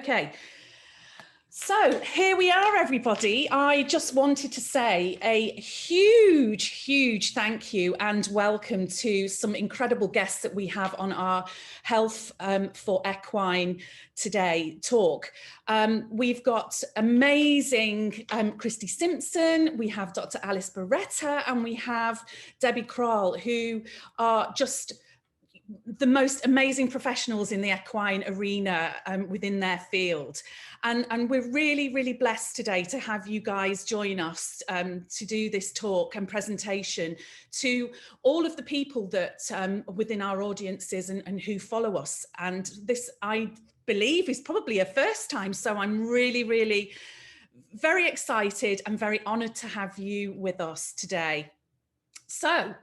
Okay. So here we are, everybody. I just wanted to say a huge thank you and welcome to some incredible guests that we have on our Health for Equine Today talk. We've got amazing Kristi Simpson, we have Dr. Alice Berretta, and we have Debbie Kral, who are just the most amazing professionals in the equine arena within their field. And we're really blessed today to have you guys join us to do this talk and presentation to all of the people that within our audiences and who follow us. And this, I believe, is probably a first time. So I'm really very excited and very honored to have you with us today. So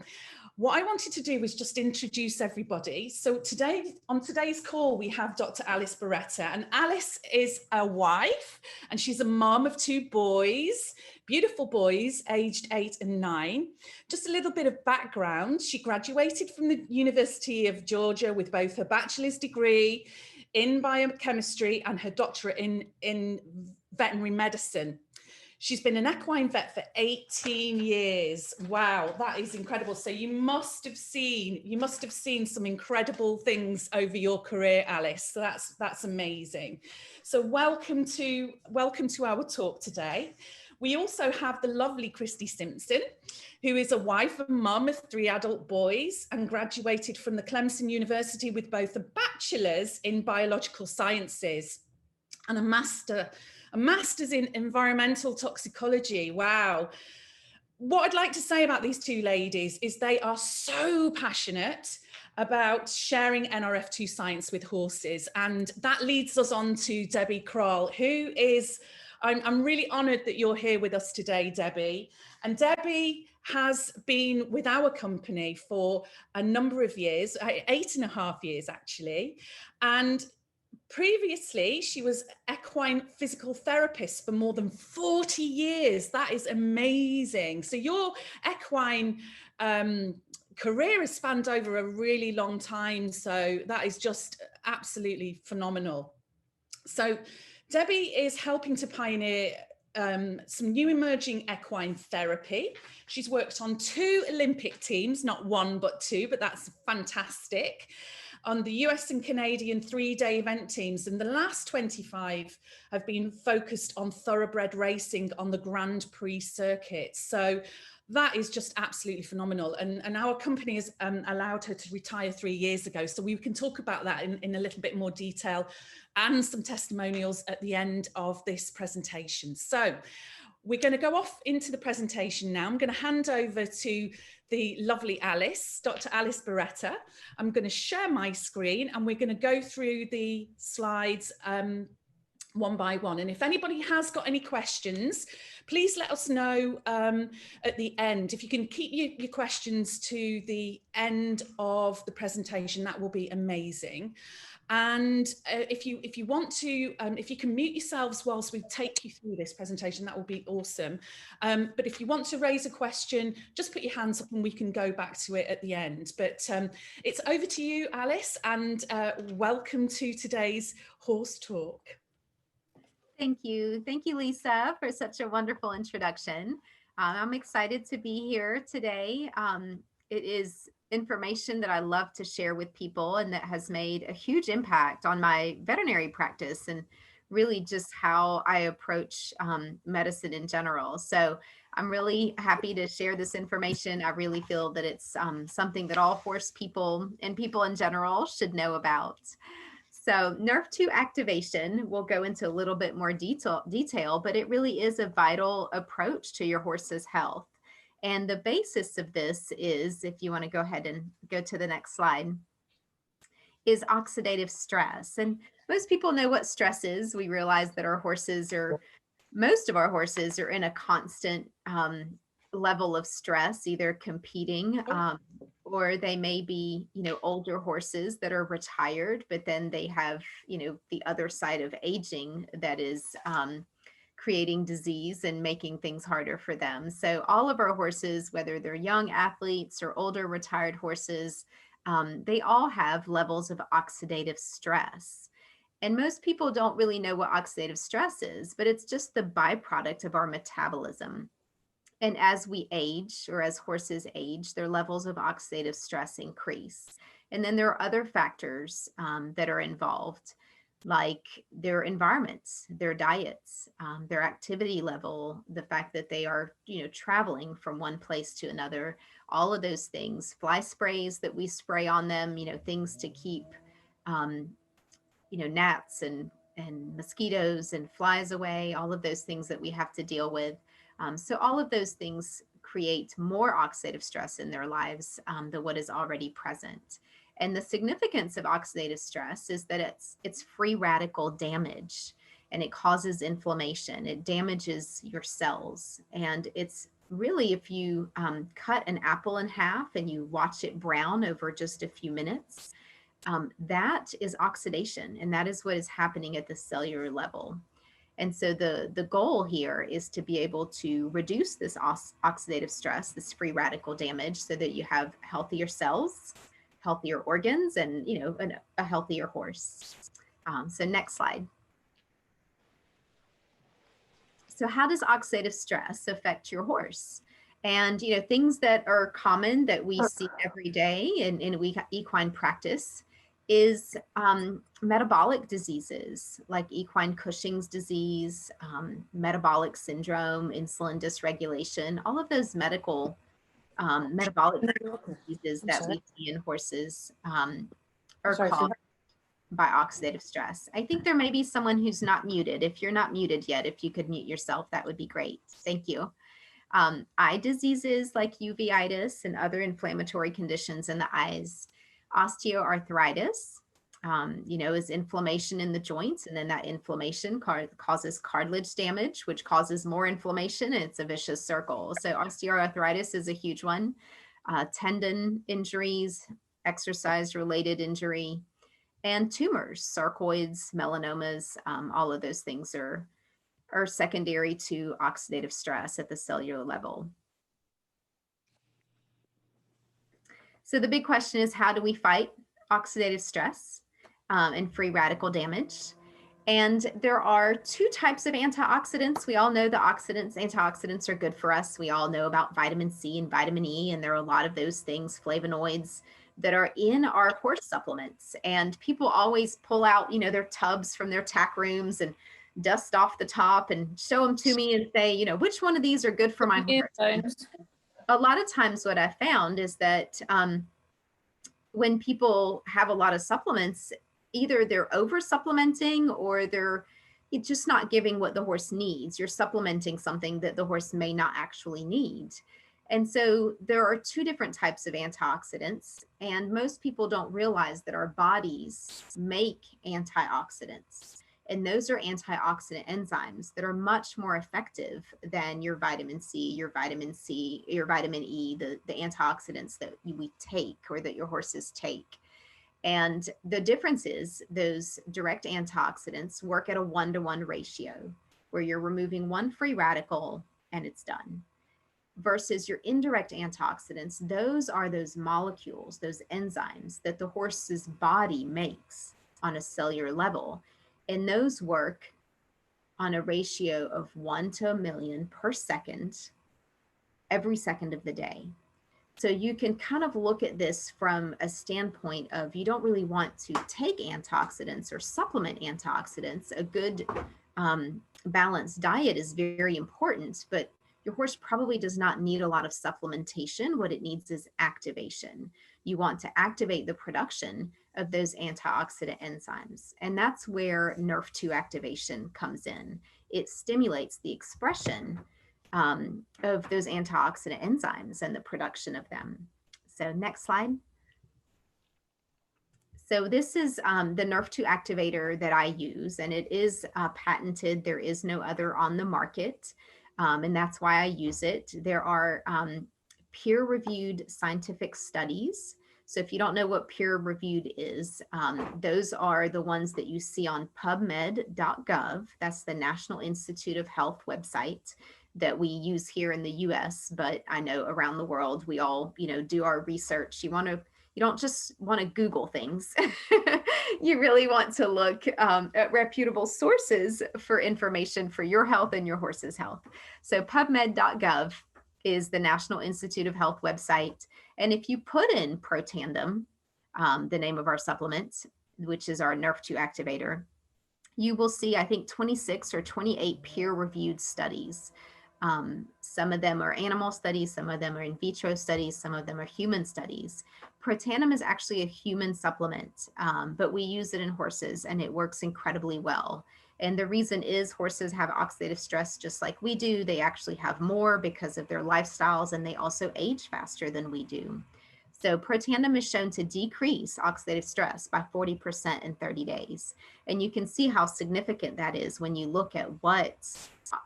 what I wanted to do was just introduce everybody. So today, on today's call, we have Dr. Alice Berretta, and Alice is a wife and she's a mom of 2 boys, beautiful boys, aged 8 and 9. Just a little bit of background. She graduated from the University of Georgia with both her bachelor's degree in biochemistry and her doctorate in veterinary medicine. She's been an equine vet for 18 years. Wow, that is incredible. So you must have seen some incredible things over your career, Alice. So that's amazing. So welcome to our talk today. We also have the lovely Kristi Simpson, who is a wife and mum of 3 adult boys and graduated from the Clemson University with both a bachelor's in biological sciences and a master's in environmental toxicology. Wow. What I'd like to say about these 2 ladies is they are so passionate about sharing NRF2 science with horses. And that leads us on to Debbie Kral, who is, I'm really honored that you're here with us today, Debbie. And Debbie has been with our company for a number of years, 8.5 years actually. And previously, she was equine physical therapist for more than 40 years. That is amazing. So your equine career has spanned over a really long time. So that is just absolutely phenomenal. So Debbie is helping to pioneer some new emerging equine therapy. She's worked on 2 Olympic teams, not 1, but 2, but that's fantastic. On the US and Canadian 3-day event teams, and the last 25 have been focused on thoroughbred racing on the Grand Prix circuit. So that is just absolutely phenomenal. And our company has allowed her to retire 3 years ago. So we can talk about that in a little bit more detail and some testimonials at the end of this presentation. So we're going to go off into the presentation now. I'm going to hand over to the lovely Alice, Dr. Alice Berretta. I'm going to share my screen and we're going to go through the slides one by one. And if anybody has got any questions, please let us know at the end. If you can keep your questions to the end of the presentation, that will be amazing. And if you want to, if you can mute yourselves whilst we take you through this presentation, that will be awesome. But if you want to raise a question, just put your hands up and we can go back to it at the end. But it's over to you, Alice, and welcome to today's Horse Talk. Thank you, Lisa, for such a wonderful introduction. I'm excited to be here today. It is information that I love to share with people and that has made a huge impact on my veterinary practice and really just how I approach medicine in general. So I'm really happy to share this information. I really feel that it's something that all horse people and people in general should know about. So NRF2 activation, we'll go into a little bit more detail, but it really is a vital approach to your horse's health. And the basis of this is, if you want to go ahead and go to the next slide, is oxidative stress. And most people know what stress is. We realize that most of our horses are in a constant level of stress, either competing or they may be, older horses that are retired, but then they have, the other side of aging that is creating disease and making things harder for them. So all of our horses, whether they're young athletes or older retired horses, they all have levels of oxidative stress. And most people don't really know what oxidative stress is, but it's just the byproduct of our metabolism. And as we age, or as horses age, their levels of oxidative stress increase. And then there are other factors that are involved, like their environments, their diets, their activity level, the fact that they are, traveling from one place to another, all of those things, fly sprays that we spray on them, things to keep, um, gnats and mosquitoes and flies away, all of those things that we have to deal with. So all of those things create more oxidative stress in their lives than what is already present. And the significance of oxidative stress is that it's free radical damage, and it causes inflammation. It damages your cells. And it's really, if you cut an apple in half and you watch it brown over just a few minutes, that is oxidation, and that is what is happening at the cellular level. And so the goal here is to be able to reduce this oxidative stress, this free radical damage, so that you have healthier cells, healthier organs, and a healthier horse. So next slide. So how does oxidative stress affect your horse? And things that are common that we see every day in equine practice is metabolic diseases like equine Cushing's disease, metabolic syndrome, insulin dysregulation, all of those metabolic diseases that we see in horses are caused by oxidative stress. I think there may be someone who's not muted. If you're not muted yet, if you could mute yourself, that would be great. Thank you. Eye diseases like uveitis and other inflammatory conditions in the eyes. Osteoarthritis, is inflammation in the joints, and then that inflammation causes cartilage damage, which causes more inflammation, and it's a vicious circle. So osteoarthritis is a huge one. Tendon injuries, exercise-related injury, and tumors, sarcoids, melanomas, all of those things are secondary to oxidative stress at the cellular level. So the big question is, how do we fight oxidative stress and free radical damage? And there are two types of antioxidants. We all know the antioxidants are good for us. We all know about vitamin C and vitamin E, and there are a lot of those things, flavonoids, that are in our horse supplements. And people always pull out, their tubs from their tack rooms and dust off the top and show them to me and say, which one of these are good for my horse? A lot of times what I found is that when people have a lot of supplements, either they're over supplementing or they're just not giving what the horse needs. You're supplementing something that the horse may not actually need. And so there are two different types of antioxidants, and most people don't realize that our bodies make antioxidants. And those are antioxidant enzymes that are much more effective than your vitamin C, your vitamin E, the antioxidants that we take or that your horses take. And the difference is those direct antioxidants work at a 1-to-1 ratio, where you're removing one free radical and it's done. Versus your indirect antioxidants, those are those molecules, those enzymes that the horse's body makes on a cellular level. And those work on a ratio of 1 to 1,000,000 per second, every second of the day. So you can kind of look at this from a standpoint of, you don't really want to take antioxidants or supplement antioxidants. A good balanced diet is very important, but your horse probably does not need a lot of supplementation. What it needs is activation. You want to activate the production of those antioxidant enzymes. And that's where NRF2 activation comes in. It stimulates the expression of those antioxidant enzymes and the production of them. So next slide. So this is the NRF2 activator that I use, and it is patented. There is no other on the market, and that's why I use it. There are peer-reviewed scientific studies. So if you don't know what peer-reviewed is, those are the ones that you see on PubMed.gov. That's the National Institute of Health website that we use here in the US, but I know around the world, we all, do our research. You want to you don't just want to Google things. You really want to look at reputable sources for information for your health and your horse's health. So pubmed.gov is the National Institute of Health website. And if you put in Protandim, the name of our supplement, which is our Nerf2 activator, you will see, I think, 26 or 28 peer-reviewed studies. Some of them are animal studies, some of them are in vitro studies, some of them are human studies. Protandim is actually a human supplement, but we use it in horses and it works incredibly well. And the reason is horses have oxidative stress just like we do. They actually have more because of their lifestyles, and they also age faster than we do. So Protandim is shown to decrease oxidative stress by 40% in 30 days. And you can see how significant that is when you look at what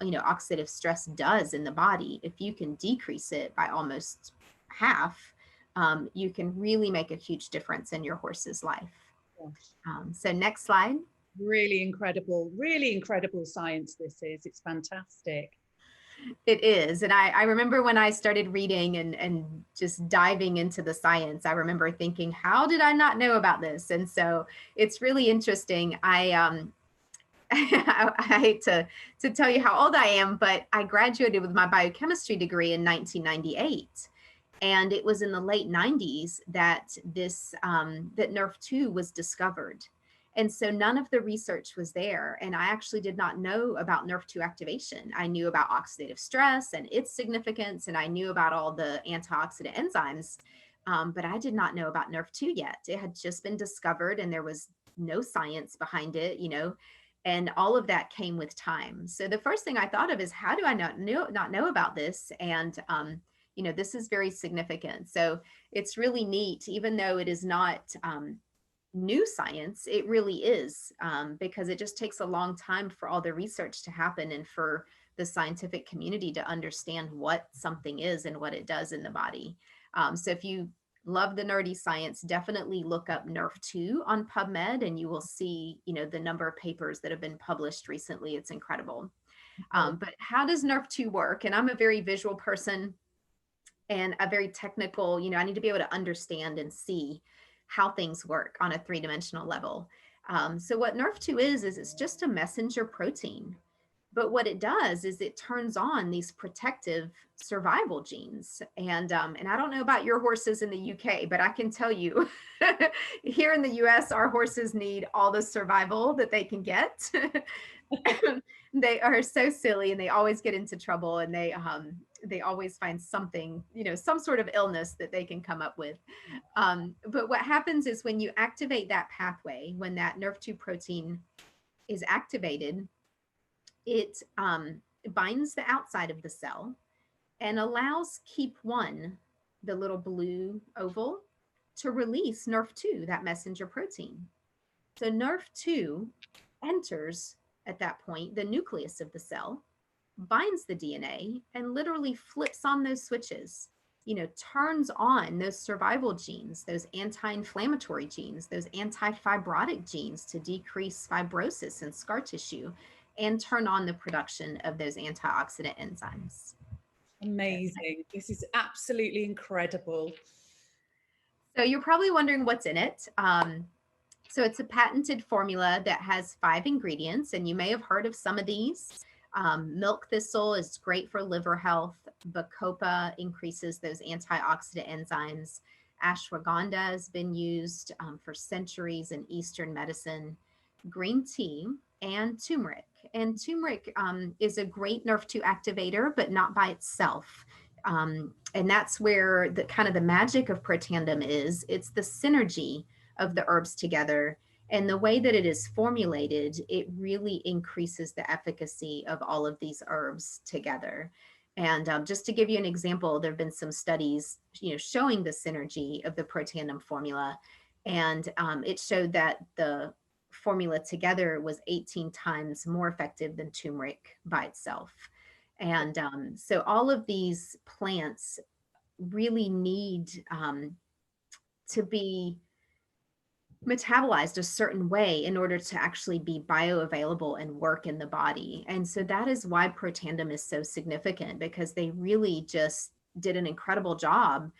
oxidative stress does in the body. If you can decrease it by almost half, you can really make a huge difference in your horse's life. So next slide. Really incredible science this is. It's fantastic. It is. And I remember when I started reading and just diving into the science, I remember thinking, how did I not know about this? And so it's really interesting. I hate to tell you how old I am, but I graduated with my biochemistry degree in 1998. And it was in the late 90s that that Nerf2 was discovered. And so none of the research was there. And I actually did not know about Nerf2 activation. I knew about oxidative stress and its significance, and I knew about all the antioxidant enzymes, but I did not know about Nerf2 yet. It had just been discovered and there was no science behind it, and all of that came with time. So the first thing I thought of is, how do I not know about this? And, this is very significant. So it's really neat, even though it is not new science, it really is, because it just takes a long time for all the research to happen and for the scientific community to understand what something is and what it does in the body. So if you love the nerdy science, definitely look up Nerf2 on PubMed and you will see, the number of papers that have been published recently. It's incredible. But how does Nerf2 work? And I'm a very visual person and a very technical, I need to be able to understand and see how things work on a three-dimensional level. So what Nerf2 is it's just a messenger protein. But what it does is it turns on these protective survival genes. And I don't know about your horses in the UK, but I can tell you here in the US, our horses need all the survival that they can get. They are so silly and they always get into trouble, and they always find something, some sort of illness that they can come up with. But what happens is when you activate that pathway, when that Nerf2 protein is activated, it binds the outside of the cell and allows KEAP1, the little blue oval, to release Nerf2, that messenger protein. So Nerf2 enters at that point the nucleus of the cell, binds the DNA, and literally flips on those switches, turns on those survival genes, those anti-inflammatory genes, those anti-fibrotic genes to decrease fibrosis and scar tissue, and turn on the production of those antioxidant enzymes. Amazing. This is absolutely incredible. So you're probably wondering what's in it. So it's a patented formula that has 5 ingredients, and you may have heard of some of these. Milk thistle is great for liver health. Bacopa increases those antioxidant enzymes. Ashwagandha has been used for centuries in Eastern medicine. Green tea and turmeric. And turmeric is a great Nerf2 activator, but not by itself. And that's where the kind of the magic of Protandim is. It's the synergy of the herbs together. And the way that it is formulated, it really increases the efficacy of all of these herbs together. And just to give you an example, there have been some studies, showing the synergy of the Protandim formula. And it showed that the formula together was 18 times more effective than turmeric by itself. And so all of these plants really need to be metabolized a certain way in order to actually be bioavailable and work in the body. And so that is why Protandim is so significant, because they really just did an incredible job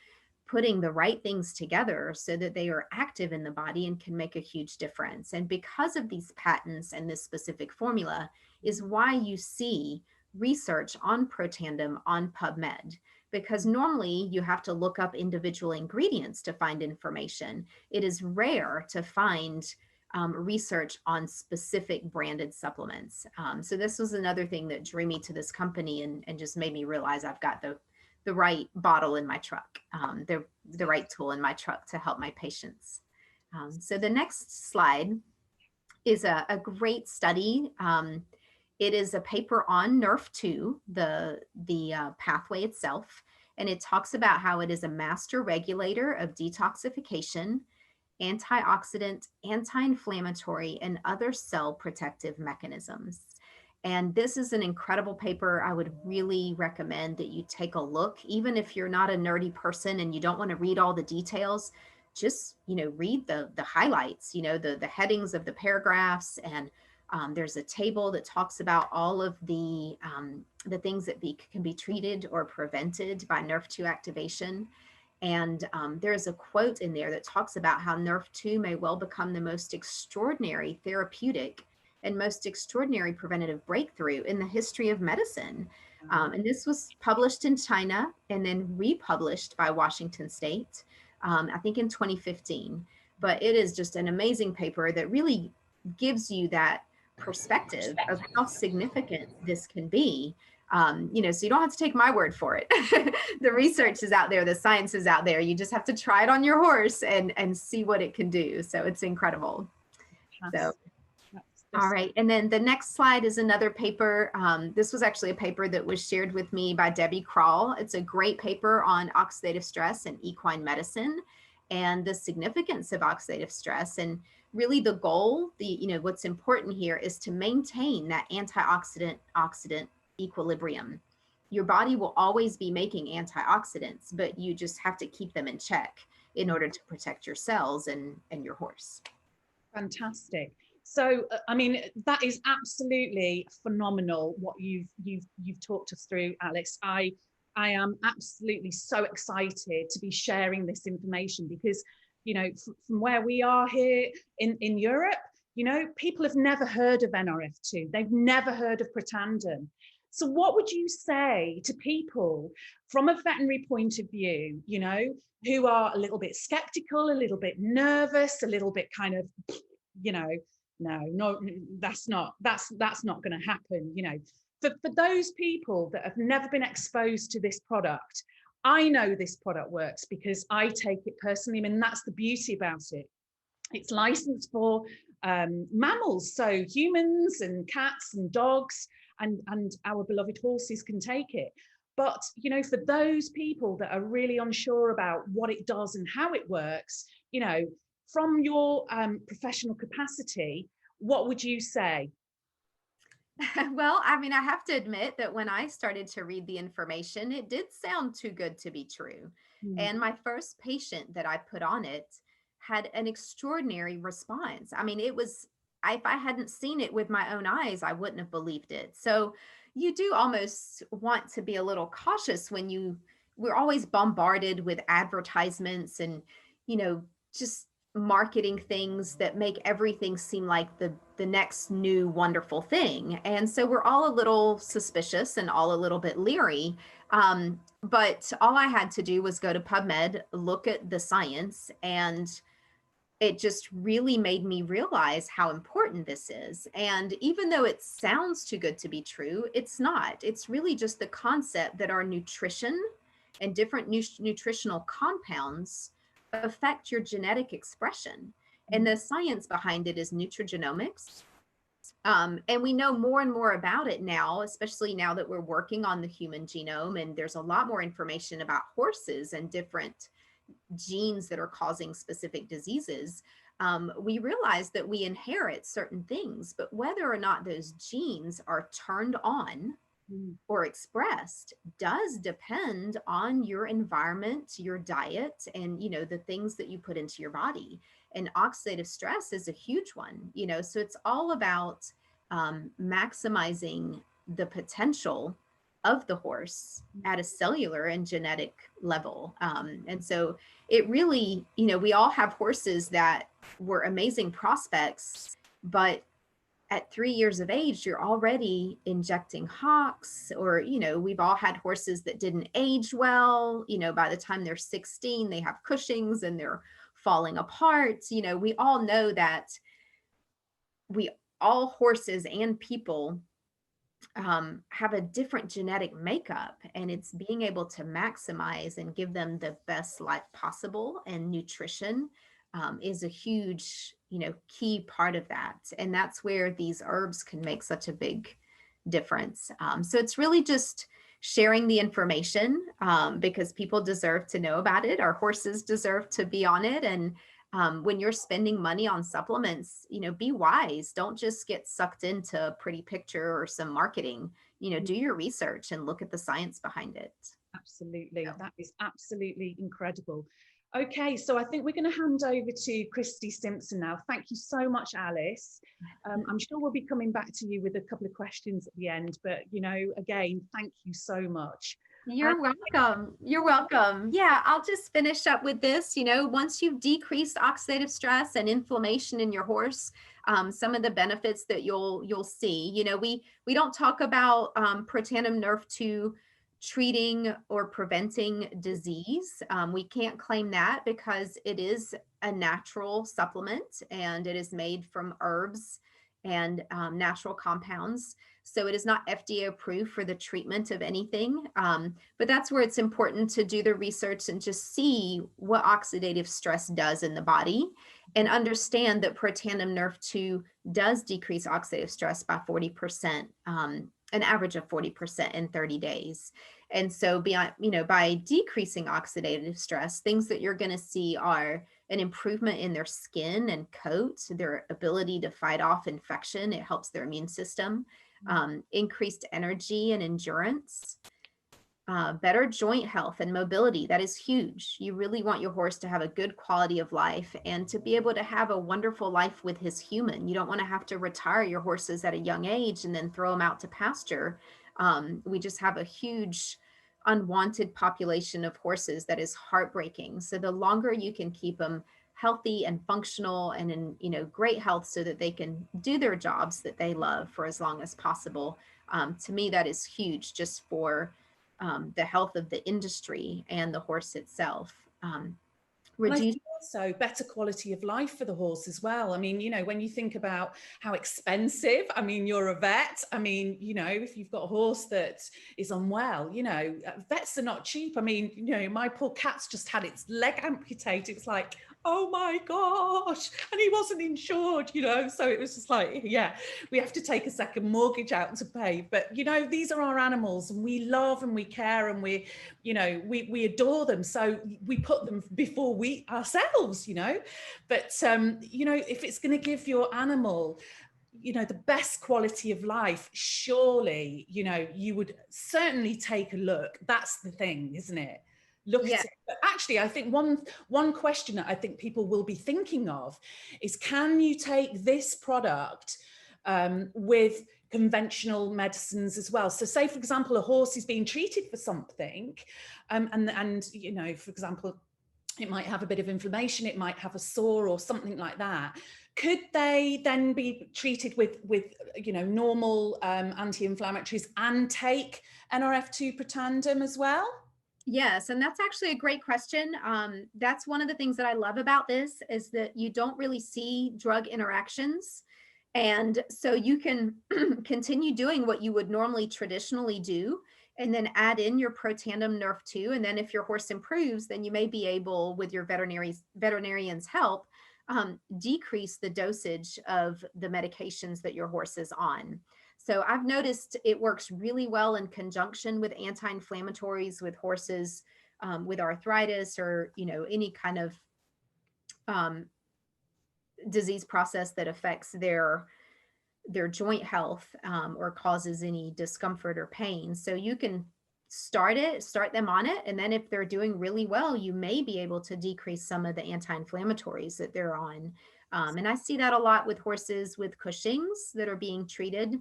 putting the right things together so that they are active in the body and can make a huge difference. And because of these patents and this specific formula is why you see research on Protandim on PubMed, because normally you have to look up individual ingredients to find information. It is rare to find research on specific branded supplements. So this was another thing that drew me to this company and just made me realize I've got the right bottle in my truck, the right tool in my truck to help my patients. So the next slide is a great study. It is a paper on NRF2, the pathway itself, and it talks about how it is a master regulator of detoxification, antioxidant, anti-inflammatory, and other cell protective mechanisms. And this is an incredible paper. I would really recommend that you take a look, even if you're not a nerdy person and you don't want to read all the details, just, read the highlights, the headings of the paragraphs. And there's a table that talks about all of the things that can be treated or prevented by NRF2 activation. And there's a quote in there that talks about how NRF2 may well become the most extraordinary therapeutic and most extraordinary preventative breakthrough in the history of medicine. And this was published in China and then republished by Washington State, I think in 2015. But it is just an amazing paper that really gives you that perspective of how significant this can be. So you don't have to take my word for it. The research is out there, the science is out there. You just have to try it on your horse and see what it can do. So it's incredible. So, all right. And then the next slide is another paper. This was actually a paper that was shared with me by Debbie Kral. It's a great paper on oxidative stress and equine medicine and the significance of oxidative stress. And really the goal, what's important here is to maintain that antioxidant-oxidant equilibrium. Your body will always be making antioxidants, but you just have to keep them in check in order to protect your cells and your horse. Fantastic. So, I mean, that is absolutely phenomenal what you've talked us through, Alex. I am absolutely so excited to be sharing this information because, from where we are here in Europe, people have never heard of NRF2. They've never heard of Protandim. So what would you say to people from a veterinary point of view, who are a little bit skeptical, a little bit nervous, a little bit kind of, no, that's not going to happen. For those people that have never been exposed to this product, I know this product works because I take it personally. I mean, that's the beauty about it. It's licensed for mammals, so humans and cats and dogs and our beloved horses can take it. But, for those people that are really unsure about what it does and how it works, from your professional capacity, what would you say? Well, I mean, I have to admit that when I started to read the information, it did sound too good to be true. And my first patient that I put on it had an extraordinary response. I mean, if I hadn't seen it with my own eyes, I wouldn't have believed it. So you do almost want to be a little cautious when we're always bombarded with advertisements and, just marketing things that make everything seem like the next new wonderful thing. And so we're all a little suspicious and all a little bit leery. But all I had to do was go to PubMed, look at the science, and it just really made me realize how important this is. And even though it sounds too good to be true, it's not. It's really just the concept that our nutrition and different nutritional compounds affect your genetic expression. And the science behind it is nutrigenomics. And we know more and more about it now, especially now that we're working on the human genome. And there's a lot more information about horses and different genes that are causing specific diseases. We realize that we inherit certain things, but whether or not those genes are turned on or expressed does depend on your environment, your diet, and the things that you put into your body. And oxidative stress is a huge one, so it's all about maximizing the potential of the horse at a cellular and genetic level. And so it really, we all have horses that were amazing prospects, but at 3 years of age, you're already injecting hocks, or, we've all had horses that didn't age well. By the time they're 16, they have Cushing's and they're falling apart. We all know that all horses and people have a different genetic makeup, and it's being able to maximize and give them the best life possible. And nutrition is a huge, key part of that. And that's where these herbs can make such a big difference. So it's really just sharing the information, because people deserve to know about it. Our horses deserve to be on it. And when you're spending money on supplements, be wise. Don't just get sucked into a pretty picture or some marketing. Do your research and look at the science behind it. Absolutely. That is absolutely incredible. Okay, so I think we're going to hand over to Kristi Simpson now. Thank you so much, Alice. I'm sure we'll be coming back to you with a couple of questions at the end, but again, thank you so much. You're welcome. You're welcome. Yeah, I'll just finish up with this. Once you've decreased oxidative stress and inflammation in your horse, some of the benefits that you'll see. We don't talk about Protandim Nerve 2 treating or preventing disease. We can't claim that because it is a natural supplement and it is made from herbs and natural compounds. So it is not FDA approved for the treatment of anything. But that's where it's important to do the research and just see what oxidative stress does in the body, and understand that Protandim Nerve 2 does decrease oxidative stress by 40%, an average of 40% in 30 days. And so by decreasing oxidative stress, things that you're going to see are an improvement in their skin and coat, their ability to fight off infection. It helps their immune system. Increased energy and endurance, better joint health and mobility. That is huge. You really want your horse to have a good quality of life and to be able to have a wonderful life with his human. You don't want to have to retire your horses at a young age and then throw them out to pasture. We just have a huge unwanted population of horses that is heartbreaking. So the longer you can keep them healthy and functional and in great health so that they can do their jobs that they love for as long as possible, to me that is huge, just for the health of the industry and the horse itself. Also better quality of life for the horse as well. I mean, when you think about how expensive, I mean, you're a vet. I mean, if you've got a horse that is unwell, vets are not cheap. I mean, my poor cat's just had its leg amputated. It's like, oh my gosh, and he wasn't insured, so it was just like, yeah, we have to take a second mortgage out to pay. But these are our animals, and we love and we care, and we adore them, so we put them before we ourselves, but if it's going to give your animal the best quality of life, surely you would certainly take a look. That's the thing, isn't it? Look at it. But actually, I think one question that I think people will be thinking of is, can you take this product with conventional medicines as well? So say, for example, a horse is being treated for something, and for example, it might have a bit of inflammation, it might have a sore or something like that. Could they then be treated with normal anti-inflammatories and take NRF2 Protandim as well? Yes, and that's actually a great question. That's one of the things that I love about this, is that you don't really see drug interactions. And so you can continue doing what you would normally traditionally do, and then add in your Protandim Nerve 2. And then if your horse improves, then you may be able, with your veterinarian's help, decrease the dosage of the medications that your horse is on. So I've noticed it works really well in conjunction with anti-inflammatories with horses with arthritis or, any kind of disease process that affects their joint health or causes any discomfort or pain. So you can start them on it. And then if they're doing really well, you may be able to decrease some of the anti-inflammatories that they're on. And I see that a lot with horses with Cushing's that are being treated.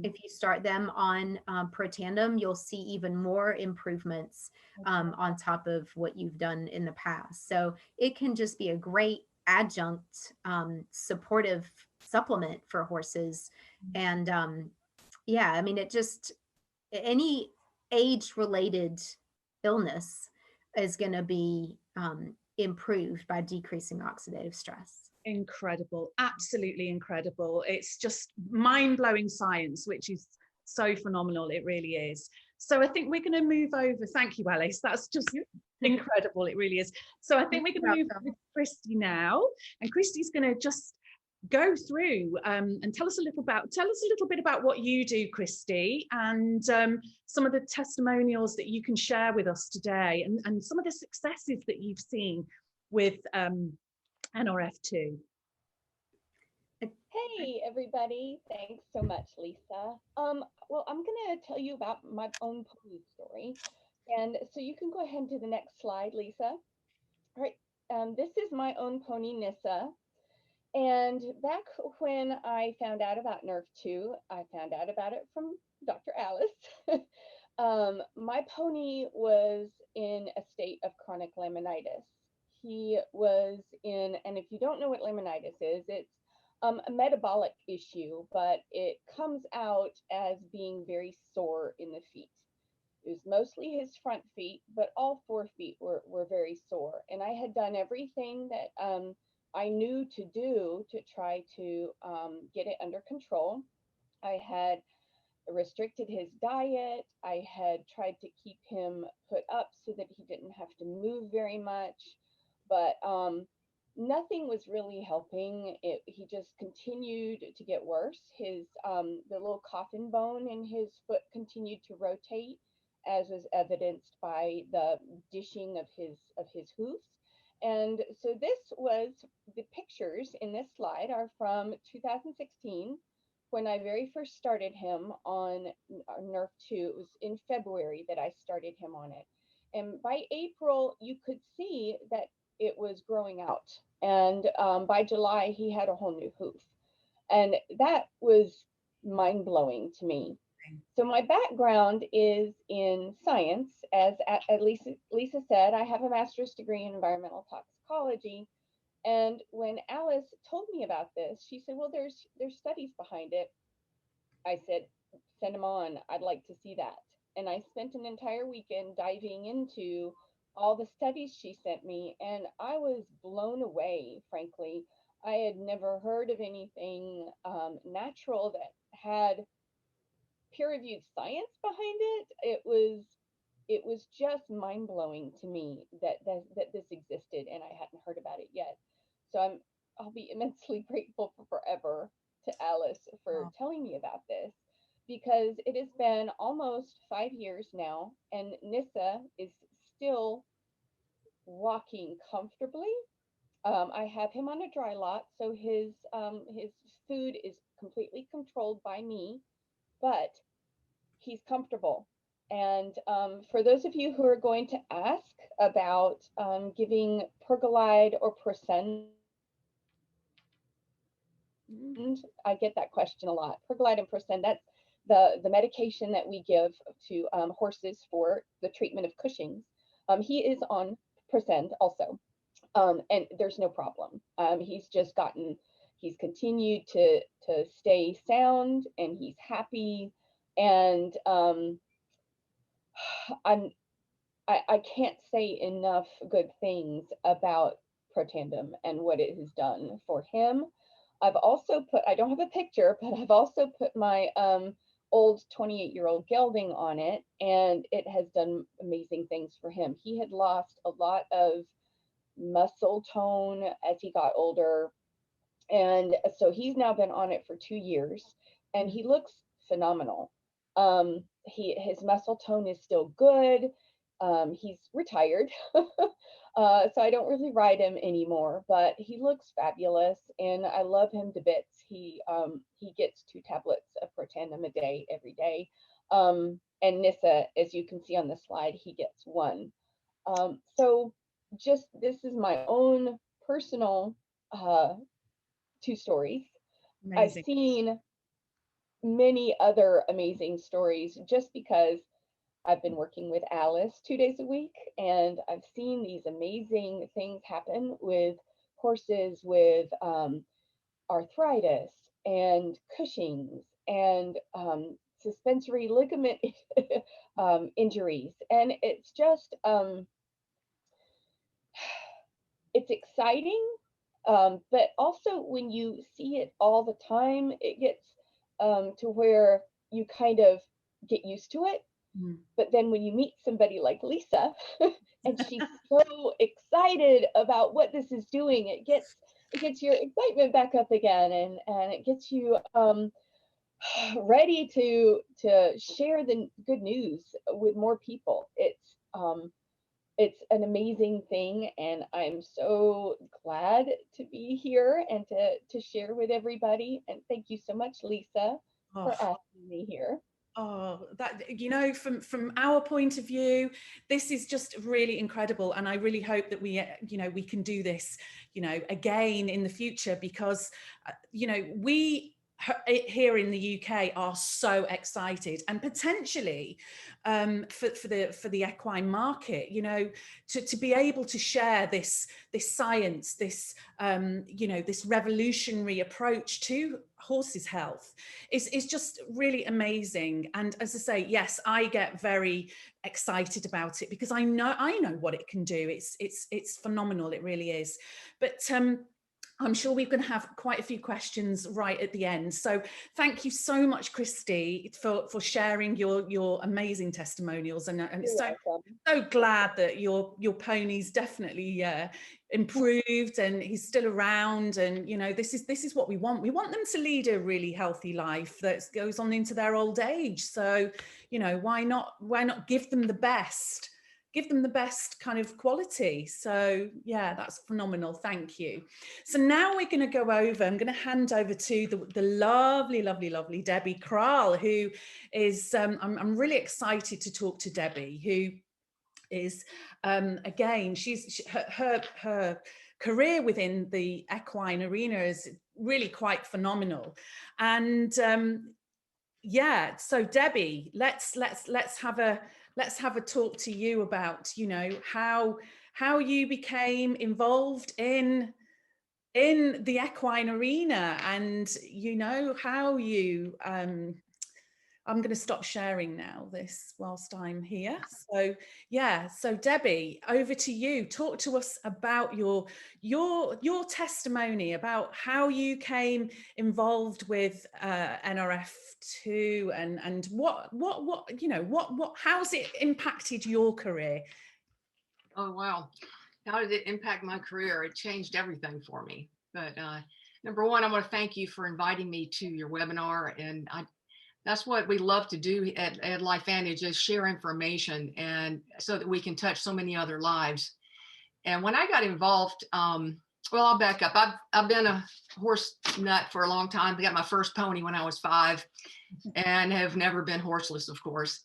If you start them on Protandim, you'll see even more improvements on top of what you've done in the past. So it can just be a great adjunct supportive supplement for horses. And yeah, I mean, it just, any age related illness is going to be improved by decreasing oxidative stress. Incredible, absolutely incredible. It's just mind-blowing science, which is so phenomenal. It really is. So I think we're going to move over. Thank you, Alice. That's just incredible. It really is. So I think we're going to move with Kristi now, and Kristi's going to just go through and tell us a little bit about what you do, Kristi, and some of the testimonials that you can share with us today, and some of the successes that you've seen with NRF2. Hey everybody, thanks so much, Lisa. Well, I'm gonna tell you about my own pony story. And so you can go ahead to the next slide, Lisa. All right, this is my own pony, Nissa. And back when I found out about NRF2, I found out about it from Dr. Alice. My pony was in a state of chronic laminitis. He was in, and if you don't know what laminitis is, it's a metabolic issue, but it comes out as being very sore in the feet. It was mostly his front feet, but all 4 feet were very sore. And I had done everything that I knew to do to try to get it under control. I had restricted his diet. I had tried to keep him put up so that he didn't have to move very much, but nothing was really helping. He just continued to get worse. His the little coffin bone in his foot continued to rotate, as was evidenced by the dishing of his hoofs. And so this was, the pictures in this slide are from 2016, when I very first started him on NRF2. It was in February that I started him on it. And by April, you could see that it was growing out. And by July, he had a whole new hoof. And that was mind-blowing to me. So my background is in science. As Lisa said, I have a master's degree in environmental toxicology. And when Alice told me about this, she said, well, there's studies behind it. I said, send them on. I'd like to see that. And I spent an entire weekend diving into all the studies she sent me, and I was blown away, frankly. I had never heard of anything natural that had peer-reviewed science behind it. It was just mind-blowing to me that this existed, and I hadn't heard about it yet. So I'll be immensely grateful for forever to Alice for telling me about this, because it has been almost 5 years now, and Nissa is still walking comfortably. I have him on a dry lot, so his food is completely controlled by me, but he's comfortable. And for those of you who are going to ask about giving Pergolide or Prosend, I get that question a lot. Pergolide and Prosend, that's the medication that we give to horses for the treatment of Cushing's. He is on Prosend also, and there's no problem. He's continued to stay sound, and he's happy. And I can't say enough good things about Protandim and what it has done for him. I've also put, I don't have a picture, but I've also put my old 28-year-old gelding on it, and it has done amazing things for him. He had lost a lot of muscle tone as he got older, and so he's now been on it for 2 years, and he looks phenomenal. His muscle tone is still good. He's retired, so I don't really ride him anymore, but he looks fabulous, and I love him to bits. He gets 2 tablets of Protandim a day, every day. And Nissa, as you can see on the slide, he gets 1. So just, this is my own personal 2 stories. Amazing. I've seen many other amazing stories, just because I've been working with Alice 2 days a week, and I've seen these amazing things happen with horses with arthritis and Cushing's and suspensory ligament injuries. And it's just, it's exciting, but also when you see it all the time, it gets to where you kind of get used to it. But then when you meet somebody like Lisa, and she's so excited about what this is doing, it gets your excitement back up again, and it gets you ready to share the good news with more people. It's an amazing thing, and I'm so glad to be here and to share with everybody. And thank you so much, Lisa, for asking me here. Oh, that, you know, from our point of view, this is just really incredible, and I really hope that we, you know, we can do this, you know, again in the future, because, you know, we here in the UK are so excited, and potentially for the equine market, you know, to be able to share this science, this you know, this revolutionary approach to horses' health is just really amazing. And as I say, yes, I get very excited about it because I know what it can do. It's phenomenal. It really is. But I'm sure we're going to have quite a few questions right at the end. So thank you so much, Kristi, for sharing your amazing testimonials. And it's so glad that your pony's definitely improved and he's still around. And, you know, this is what we want. We want them to lead a really healthy life that goes on into their old age. So, you know, why not give them the best? Give them the best kind of quality. So yeah, that's phenomenal. Thank you. So now we're going to go over, I'm going to hand over to the lovely Debbie Kral, who is, I'm really excited to talk to Debbie, who is, again, her career within the equine arena is really quite phenomenal. And yeah, so Debbie, let's have a talk to you about, you know, how you became involved in the equine arena, and, you know, how you I'm going to stop sharing now this whilst I'm here. So yeah, so Debbie, over to you. Talk to us about your testimony about how you came involved with NRF2 and what you know, what how's it impacted your career? Oh wow, how did it impact my career? It changed everything for me. But number one, I want to thank you for inviting me to your webinar, and that's what we love to do at LifeVantage, is share information, and so that we can touch so many other lives. And when I got involved, well, I'll back up. I've been a horse nut for a long time. I got my first pony when I was 5, and have never been horseless, of course.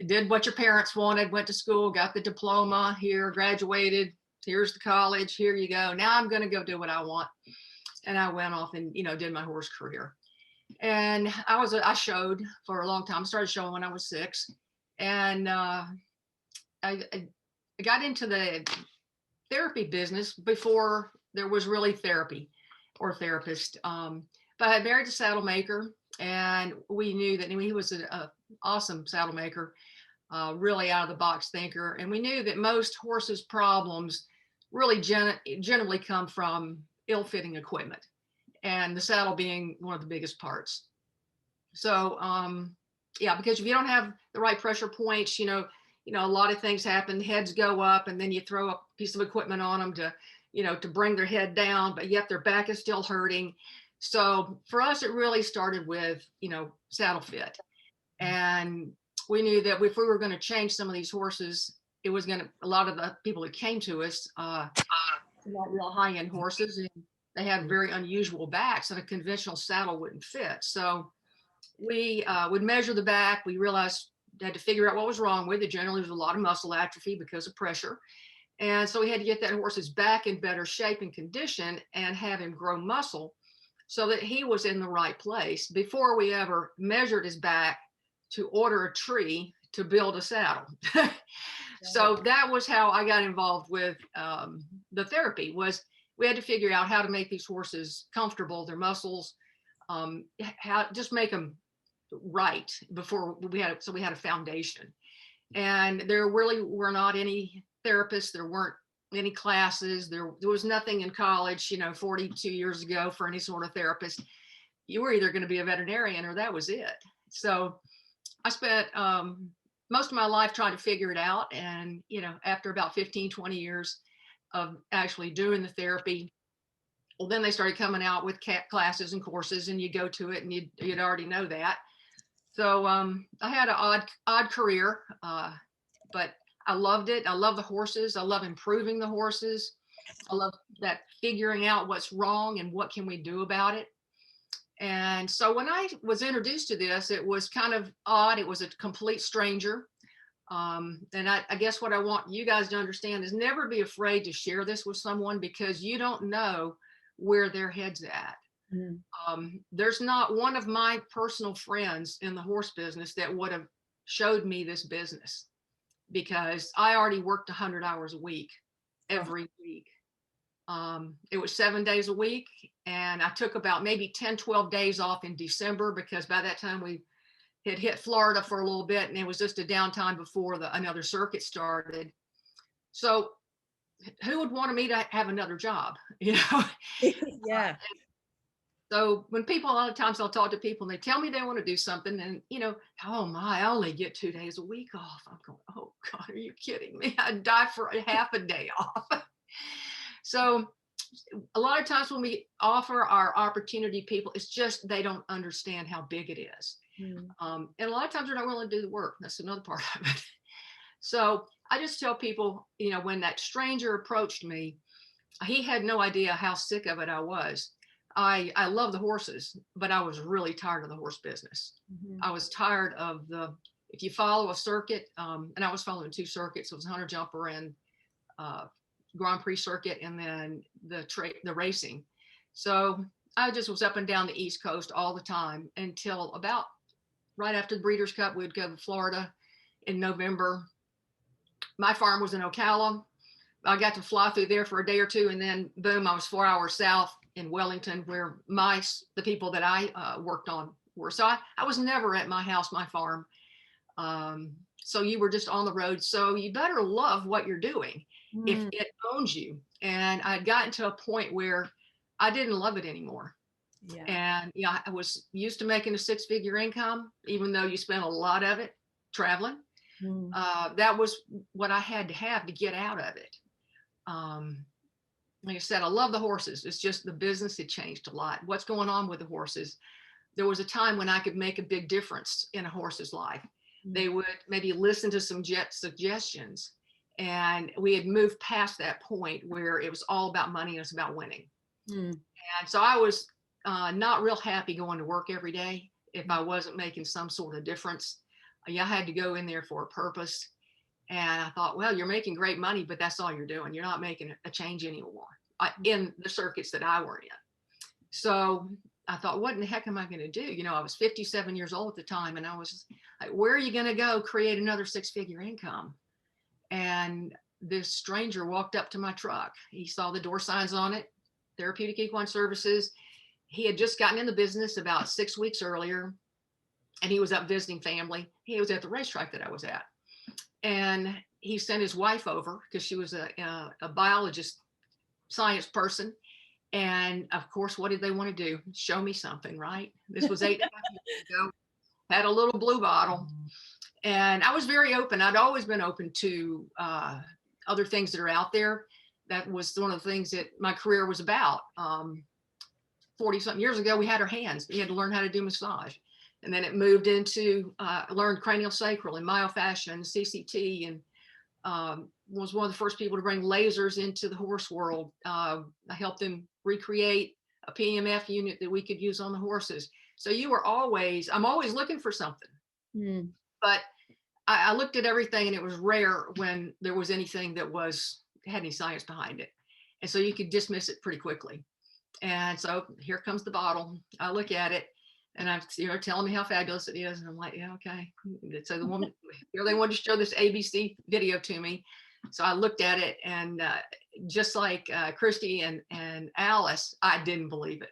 Did what your parents wanted, went to school, got the diploma here, graduated. Here's the college. Here you go. Now I'm going to go do what I want. And I went off and, you know, did my horse career. And I showed for a long time. I started showing when I was 6, and I got into the therapy business before there was really therapy or therapist. But I had married a saddle maker, and we knew that he was an awesome saddle maker, really out of the box thinker. And we knew that most horses' problems really generally come from ill-fitting equipment, and the saddle being one of the biggest parts. So yeah, because if you don't have the right pressure points, you know, a lot of things happen. Heads go up, and then you throw a piece of equipment on them to, you know, to bring their head down, but yet their back is still hurting. So for us, it really started with, you know, saddle fit. And we knew that if we were going to change some of these horses, it was going to, a lot of the people that came to us, not real high-end horses, and they had very unusual backs, and a conventional saddle wouldn't fit. So we would measure the back. We realized had to figure out what was wrong with it. Generally, there's a lot of muscle atrophy because of pressure. And so we had to get that horse's back in better shape and condition and have him grow muscle. so that he was in the right place before we ever measured his back to order a tree to build a saddle. So that was how I got involved with the therapy. Was we had to figure out how to make these horses comfortable, their muscles, how just make them right before we had, so we had a foundation. And there really were not any therapists. There weren't any classes. There was nothing in college, 42 years ago for any sort of therapist. You were either going to be a veterinarian or that was it. So I spent most of my life trying to figure it out. And, after about 15, 20 years of actually doing the therapy, well, then they started coming out with classes and courses, and you go to it and you'd already know that. So I had an odd career, but I loved it. I love the horses. I love improving the horses. I love that figuring out what's wrong and what can we do about it. And so when I was introduced to this, it was kind of odd. It was a complete stranger. And I guess what I want you guys to understand is never be afraid to share this with someone, because you don't know where their head's at. There's not one of my personal friends in the horse business that would have showed me this business, because I already worked 100 hours a week every week. It was 7 days a week, and I took about maybe 10, 12 days off in December, because by that time we had hit Florida for a little bit, and it was just a downtime before another circuit started. So who would want me to have another job, Yeah. So when people, a lot of times I'll talk to people and they tell me they want to do something, and oh my, I only get 2 days a week off. I'm going, oh God, are you kidding me? I'd die for half a day off. So a lot of times when we offer our opportunity to people, it's just they don't understand how big it is. And a lot of times they're not willing to do the work. That's another part of it. So I just tell people, when that stranger approached me, he had no idea how sick of it I was. I love the horses, but I was really tired of the horse business. I was tired of if you follow a circuit, and I was following 2 circuits. It was Hunter Jumper and Grand Prix circuit, and then the racing. So I just was up and down the East Coast all the time until about right after the Breeders' Cup. We'd go to Florida in November. My farm was in Ocala. I got to fly through there for a day or two, and then boom, I was 4 hours south in Wellington, where the people that I worked on were. So I was never at my house, my farm. So you were just on the road. So you better love what you're doing if it owns you. And I'd gotten to a point where I didn't love it anymore. Yeah. And I was used to making a 6-figure income, even though you spent a lot of it traveling. That was what I had to have to get out of it. Like I said, I love the horses. It's just the business had changed a lot. What's going on with the horses? There was a time when I could make a big difference in a horse's life. They would maybe listen to some suggestions, and we had moved past that point where it was all about money and it's about winning. And so I was not real happy going to work every day if I wasn't making some sort of difference. I had to go in there for a purpose. And I thought, well, you're making great money, but that's all you're doing. You're not making a change anymore in the circuits that I were in. So I thought, what in the heck am I going to do? I was 57 years old at the time, and I was like, where are you going to go create another 6-figure income? And this stranger walked up to my truck. He saw the door signs on it, Therapeutic Equine Services. He had just gotten in the business about 6 weeks earlier, and he was up visiting family. He was at the racetrack that I was at. And he sent his wife over because she was a biologist, science person. And of course, what did they want to do? Show me something, right? This was 8.5 years ago. Had a little blue bottle. And I was very open. I'd always been open to other things that are out there. That was one of the things that my career was about. 40-something years ago, we had our hands. We had to learn how to do massage. And then it moved into, learned cranial sacral and myofascial, CCT, and was one of the first people to bring lasers into the horse world. I helped them recreate a PMF unit that we could use on the horses. So I'm always looking for something. But I looked at everything, and it was rare when there was anything that had any science behind it. And so you could dismiss it pretty quickly. And so here comes the bottle. I look at it, and I'm, telling me how fabulous it is. And I'm like, yeah, okay. So the woman, they wanted to show this ABC video to me. So I looked at it, and just like Kristi and Alice, I didn't believe it.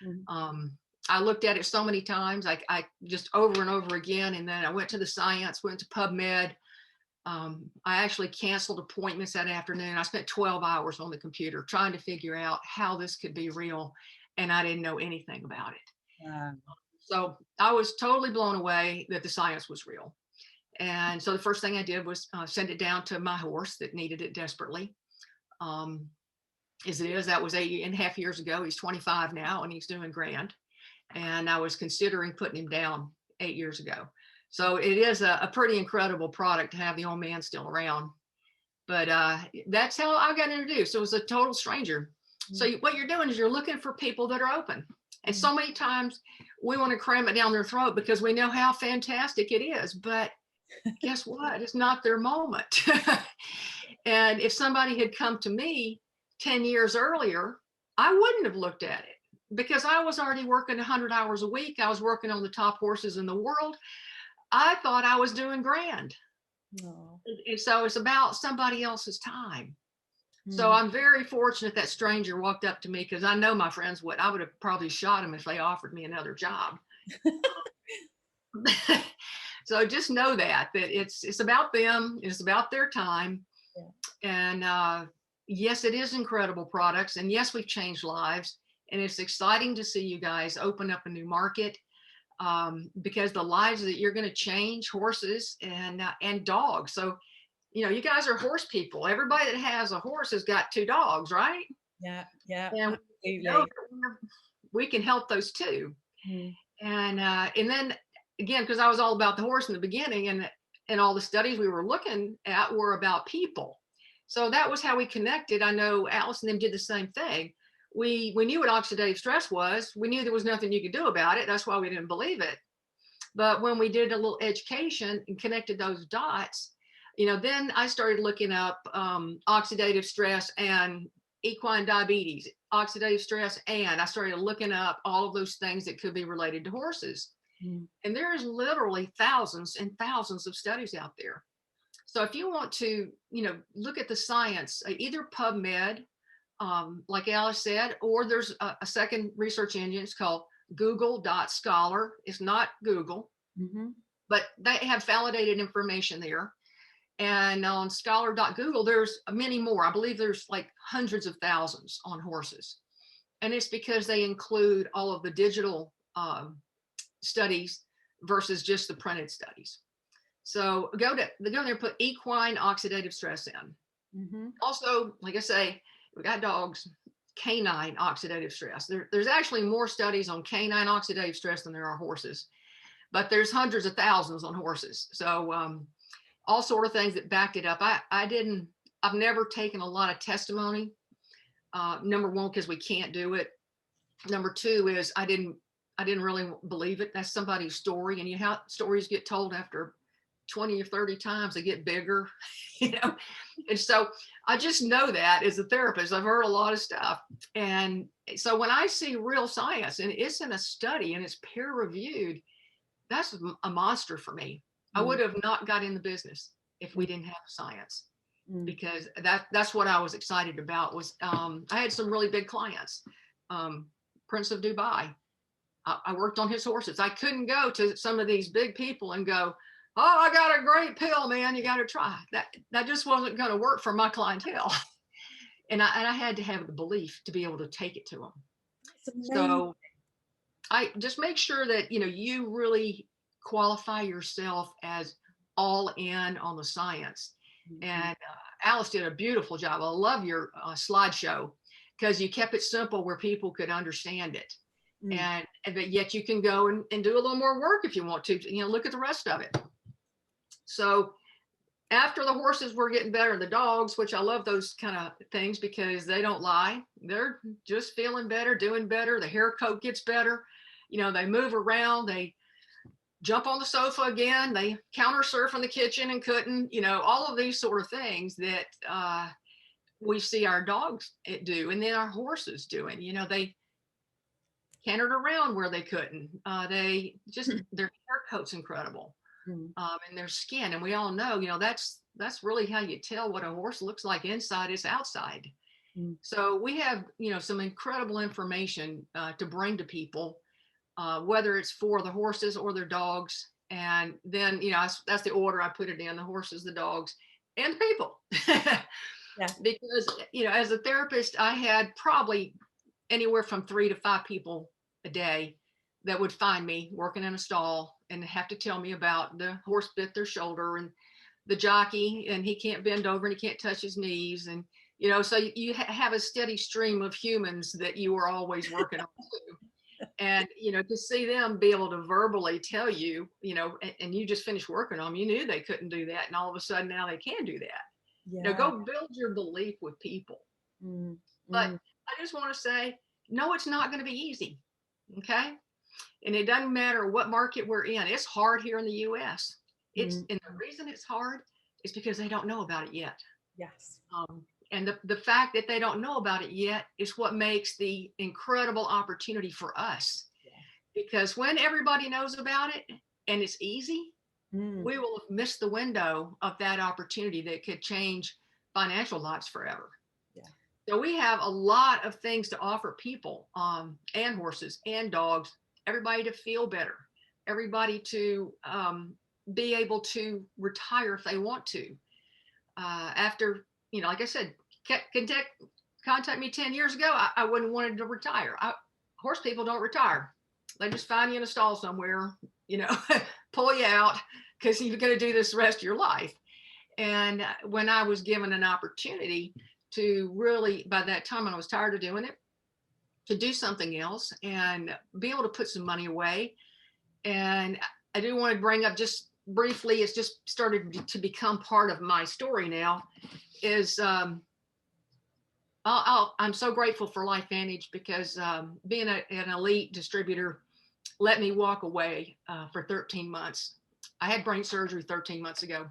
Mm-hmm. I looked at it so many times, I just over and over again. And then I went to the science, went to PubMed. I actually canceled appointments that afternoon. I spent 12 hours on the computer trying to figure out how this could be real. And I didn't know anything about it. So I was totally blown away that the science was real. And so the first thing I did was send it down to my horse that needed it desperately. As it is, that was 8.5 years ago. He's 25 now, and he's doing grand. And I was considering putting him down 8 years ago. So it is a pretty incredible product to have the old man still around. But that's how I got introduced. It was a total stranger. Mm-hmm. So what you're doing is you're looking for people that are open. And so many times we want to cram it down their throat because we know how fantastic it is. But guess what? It's not their moment. And if somebody had come to me 10 years earlier, I wouldn't have looked at it because I was already working 100 hours a week. I was working on the top horses in the world. I thought I was doing grand. No. And so it's about somebody else's time. So I'm very fortunate that stranger walked up to me because I know my friends would. I would have probably shot him if they offered me another job. So just know that it's about them. It's about their time. Yeah. And yes, it is incredible products. And yes, we've changed lives. And it's exciting to see you guys open up a new market because the lives that you're going to change, horses and dogs. So you guys are horse people. Everybody that has a horse has got 2 dogs, right? Yeah. And we can help those too. Mm-hmm. And then again, because I was all about the horse in the beginning, and all the studies we were looking at were about people. So that was how we connected. I know Alice and them did the same thing. We knew what oxidative stress was. We knew there was nothing you could do about it. That's why we didn't believe it. But when we did a little education and connected those dots, then I started looking up oxidative stress and equine diabetes, oxidative stress, and I started looking up all of those things that could be related to horses. Mm. And there's literally thousands and thousands of studies out there. So if you want to, look at the science, either PubMed, like Alice said, or there's a second research engine. It's called Google.Scholar. It's not Google, but they have validated information there. And on scholar.google, there's many more. I believe there's like hundreds of thousands on horses. And it's because they include all of the digital studies versus just the printed studies. So go there and put equine oxidative stress in. Mm-hmm. Also, like I say, we got dogs, canine oxidative stress. There's actually more studies on canine oxidative stress than there are horses, but there's hundreds of thousands on horses. So all sort of things that backed it up. I've never taken a lot of testimony. Number one, because we can't do it. Number two is I didn't really believe it. That's somebody's story. And how stories get told after 20 or 30 times, they get bigger, And so I just know that as a therapist, I've heard a lot of stuff. And so when I see real science and it's in a study and it's peer reviewed, that's a monster for me. I would have not got in the business if we didn't have science, because that's what I was excited about. Was I had some really big clients. Prince of Dubai, I worked on his horses. I couldn't go to some of these big people and go, "Oh, I got a great pill, man. You got to try." That just wasn't going to work for my clientele, and I had to have the belief to be able to take it to them. So I just make sure that you really qualify yourself as all in on the science. Mm-hmm. And Alice did a beautiful job. I love your slideshow because you kept it simple where people could understand it. Mm. But yet you can go and do a little more work if you want to, look at the rest of it. So after the horses were getting better, the dogs, which I love those kind of things because they don't lie. They're just feeling better, doing better. The hair coat gets better. They move around. They jump on the sofa again. They counter surf in the kitchen and couldn't, all of these sort of things that we see our dogs do, and then our horses doing. They cantered around where they couldn't. They just their hair coat's incredible, and their skin. And we all know, that's really how you tell what a horse looks like inside is outside. So we have, some incredible information to bring to people, whether it's for the horses or their dogs. And then, that's the order I put it in: the horses, the dogs, and the people. Yeah. Because, as a therapist, I had probably anywhere from 3 to 5 people a day that would find me working in a stall and have to tell me about the horse bit their shoulder, and the jockey, and he can't bend over and he can't touch his knees. And, so you have a steady stream of humans that you are always working on too. And, to see them be able to verbally tell you, and you just finished working on them, you knew they couldn't do that. And all of a sudden now they can do that. Yeah. Go build your belief with people. But I just want to say, no, it's not going to be easy. Okay. And it doesn't matter what market we're in. It's hard here in the US. And the reason it's hard is because they don't know about it yet. Yes. And the fact that they don't know about it yet is what makes the incredible opportunity for us. Yeah. Because when everybody knows about it and it's easy, we will have missed the window of that opportunity that could change financial lives forever. Yeah. So we have a lot of things to offer people, and horses and dogs, everybody to feel better, everybody to be able to retire if they want to. After, like I said, contact me 10 years ago, I wouldn't have wanted to retire. Horse people don't retire. They just find you in a stall somewhere, pull you out because you're going to do this the rest of your life. And when I was given an opportunity to really, by that time I was tired of doing it, to do something else and be able to put some money away. And I do want to bring up just briefly, it's just started to become part of my story now, is I'm so grateful for LifeVantage because being an elite distributor let me walk away for 13 months. I had brain surgery 13 months ago,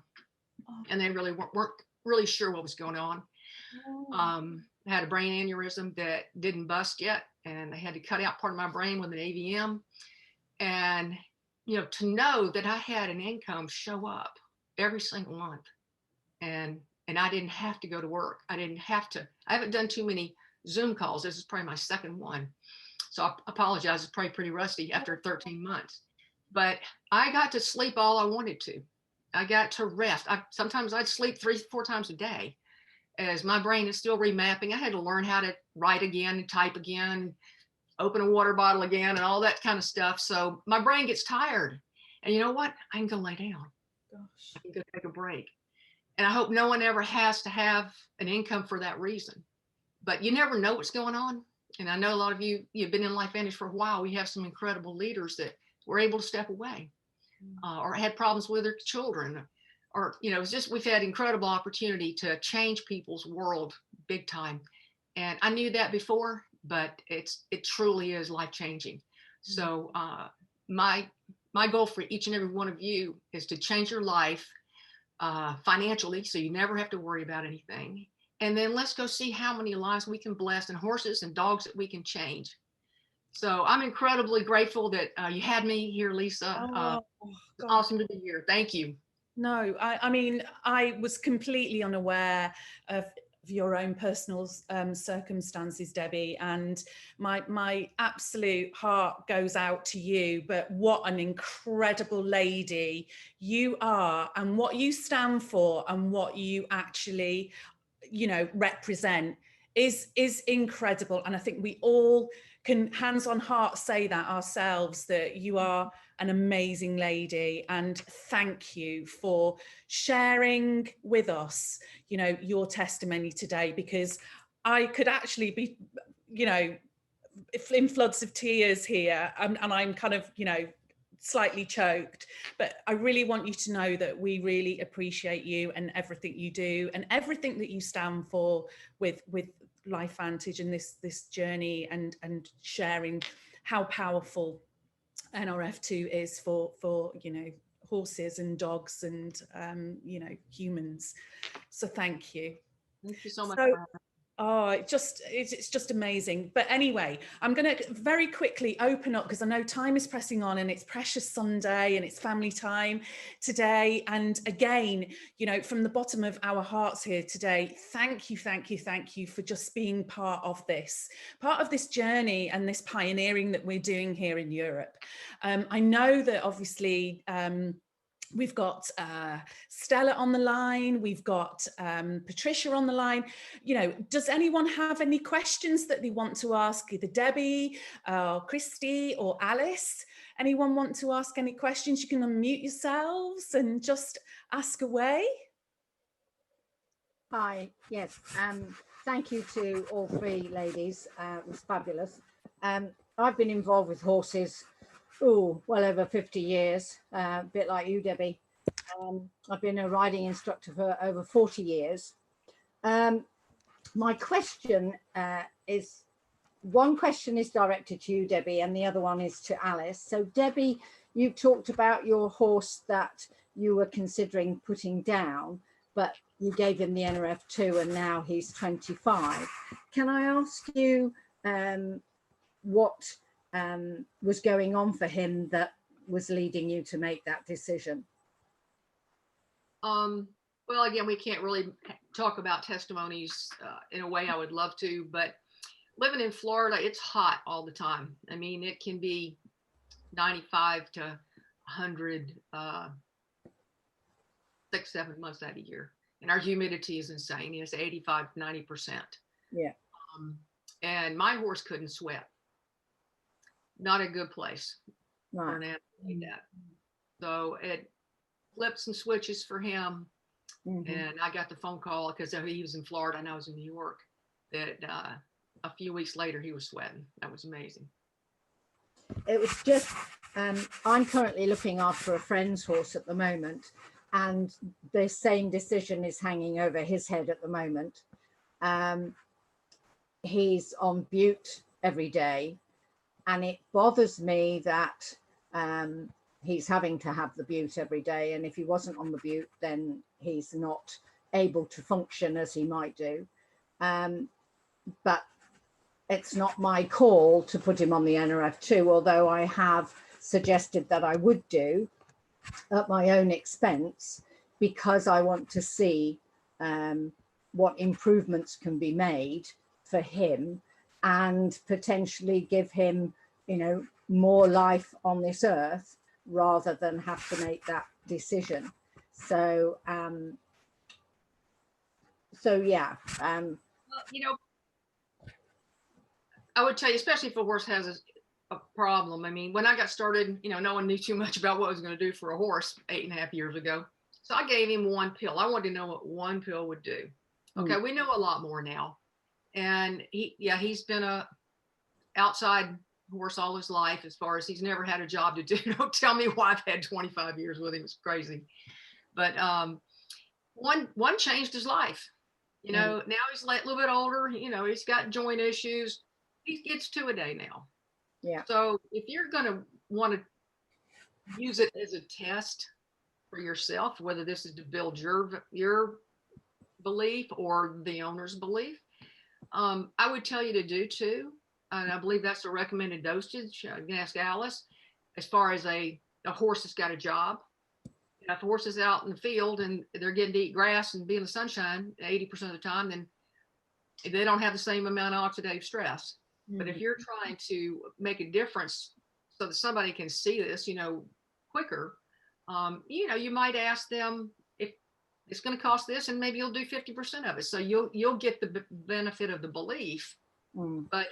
and they really weren't really sure what was going on. I had a brain aneurysm that didn't bust yet, and they had to cut out part of my brain with an AVM. And, to know that I had an income show up every single month, and I didn't have to go to work. I haven't done too many Zoom calls. This is probably my second one. So I apologize. It's probably pretty rusty after 13 months. But I got to sleep all I wanted to. I got to rest. Sometimes I'd sleep 3-4 times a day as my brain is still remapping. I had to learn how to write again and type again, open a water bottle again, and all that kind of stuff. So my brain gets tired. And you know what? I can go lay down. Gosh. I can go take a break. And I hope no one ever has to have an income for that reason. But you never know what's going on. And I know a lot of you've been in LifeVantage for a while. We have some incredible leaders that were able to step away or had problems with their children. Or, it's just, we've had incredible opportunity to change people's world big time. And I knew that before, but it truly is life-changing. So my goal for each and every one of you is to change your life financially, so you never have to worry about anything. And then let's go see how many lives we can bless, and horses and dogs that we can change. So I'm incredibly grateful that you had me here, Lisa. It's awesome to be here. Thank you. No, I mean, I was completely unaware of your own personal circumstances, Debbie, and my absolute heart goes out to you. But what an incredible lady you are, and what you stand for, and what you actually, represent is incredible. And I think we all can, hands on heart, say that ourselves, that you are an amazing lady. And thank you for sharing with us, your testimony today, because I could actually be, in floods of tears here, and I'm kind of, slightly choked. But I really want you to know that we really appreciate you and everything you do and everything that you stand for with LifeVantage and this journey, and sharing how powerful NRF2 is for horses and dogs and humans. So thank you. Thank you so much. So, oh, it's just amazing. But anyway, I'm going to very quickly open up because I know time is pressing on and it's precious Sunday and it's family time today. And again, you know, from the bottom of our hearts here today, thank you for just being part of this journey and this pioneering that we're doing here in Europe. I know that obviously, we've got Stella on the line. We've got Patricia on the line. You know, does anyone have any questions that they want to ask either Debbie, Kristi, or Alice? Anyone want to ask any questions? You can unmute yourselves and just ask away. Hi, yes. Thank you to all three ladies. It was fabulous. I've been involved with horses well over 50 years, a bit like you, Debbie. I've been a riding instructor for over 40 years. My question is, one question is directed to you, Debbie, and the other one is to Alice. So Debbie, you talked about your horse that you were considering putting down, but you gave him the NRF2 and now he's 25. Can I ask you what was going on for him that was leading you to make that decision? Well, again, we can't really talk about testimonies in a way I would love to, but living in Florida, it's hot all the time. I mean, it can be 95 to 100, 6-7 months out of the year. And our humidity is insane. It's 85 to 90%. Yeah. And my horse couldn't sweat. Not a good place for an animal like that. So it flips and switches for him. And I got the phone call because he was in Florida and I was in New York, that a few weeks later he was sweating. That was amazing. It was just, I'm currently looking after a friend's horse at the moment, and the same decision is hanging over his head at the moment. He's on bute every day, and it bothers me that he's having to have the bute every day, and if he wasn't on the bute, then he's not able to function as he might do. But it's not my call to put him on the NRF2, although I have suggested that I would do at my own expense, because I want to see what improvements can be made for him and potentially give him, you know, more life on this earth rather than have to make that decision. So, yeah. Well, you know, I would tell you, especially if a horse has a problem. I mean, when I got started, you know, no one knew too much about what I was going to do for a horse 8.5 years ago. So I gave him one pill. I wanted to know what one pill would do. Okay, we know a lot more now. And he's been a outside horse all his life, as far as he's never had a job to do. Don't tell me why I've had 25 years with him. It's crazy. But one changed his life. You know, now he's a little bit older. You know, he's got joint issues. He gets 2 a day now. Yeah. So if you're going to want to use it as a test for yourself, whether this is to build your belief or the owner's belief, I would tell you to do 2. And I believe that's the recommended dosage. You can ask Alice. As far as a horse that's got a job, if a horse is out in the field and they're getting to eat grass and be in the sunshine 80% of the time, then they don't have the same amount of oxidative stress. But if you're trying to make a difference so that somebody can see this, you know, quicker, you know, you might ask them if it's going to cost this, and maybe you'll do 50% of it. So you'll get the benefit of the belief. But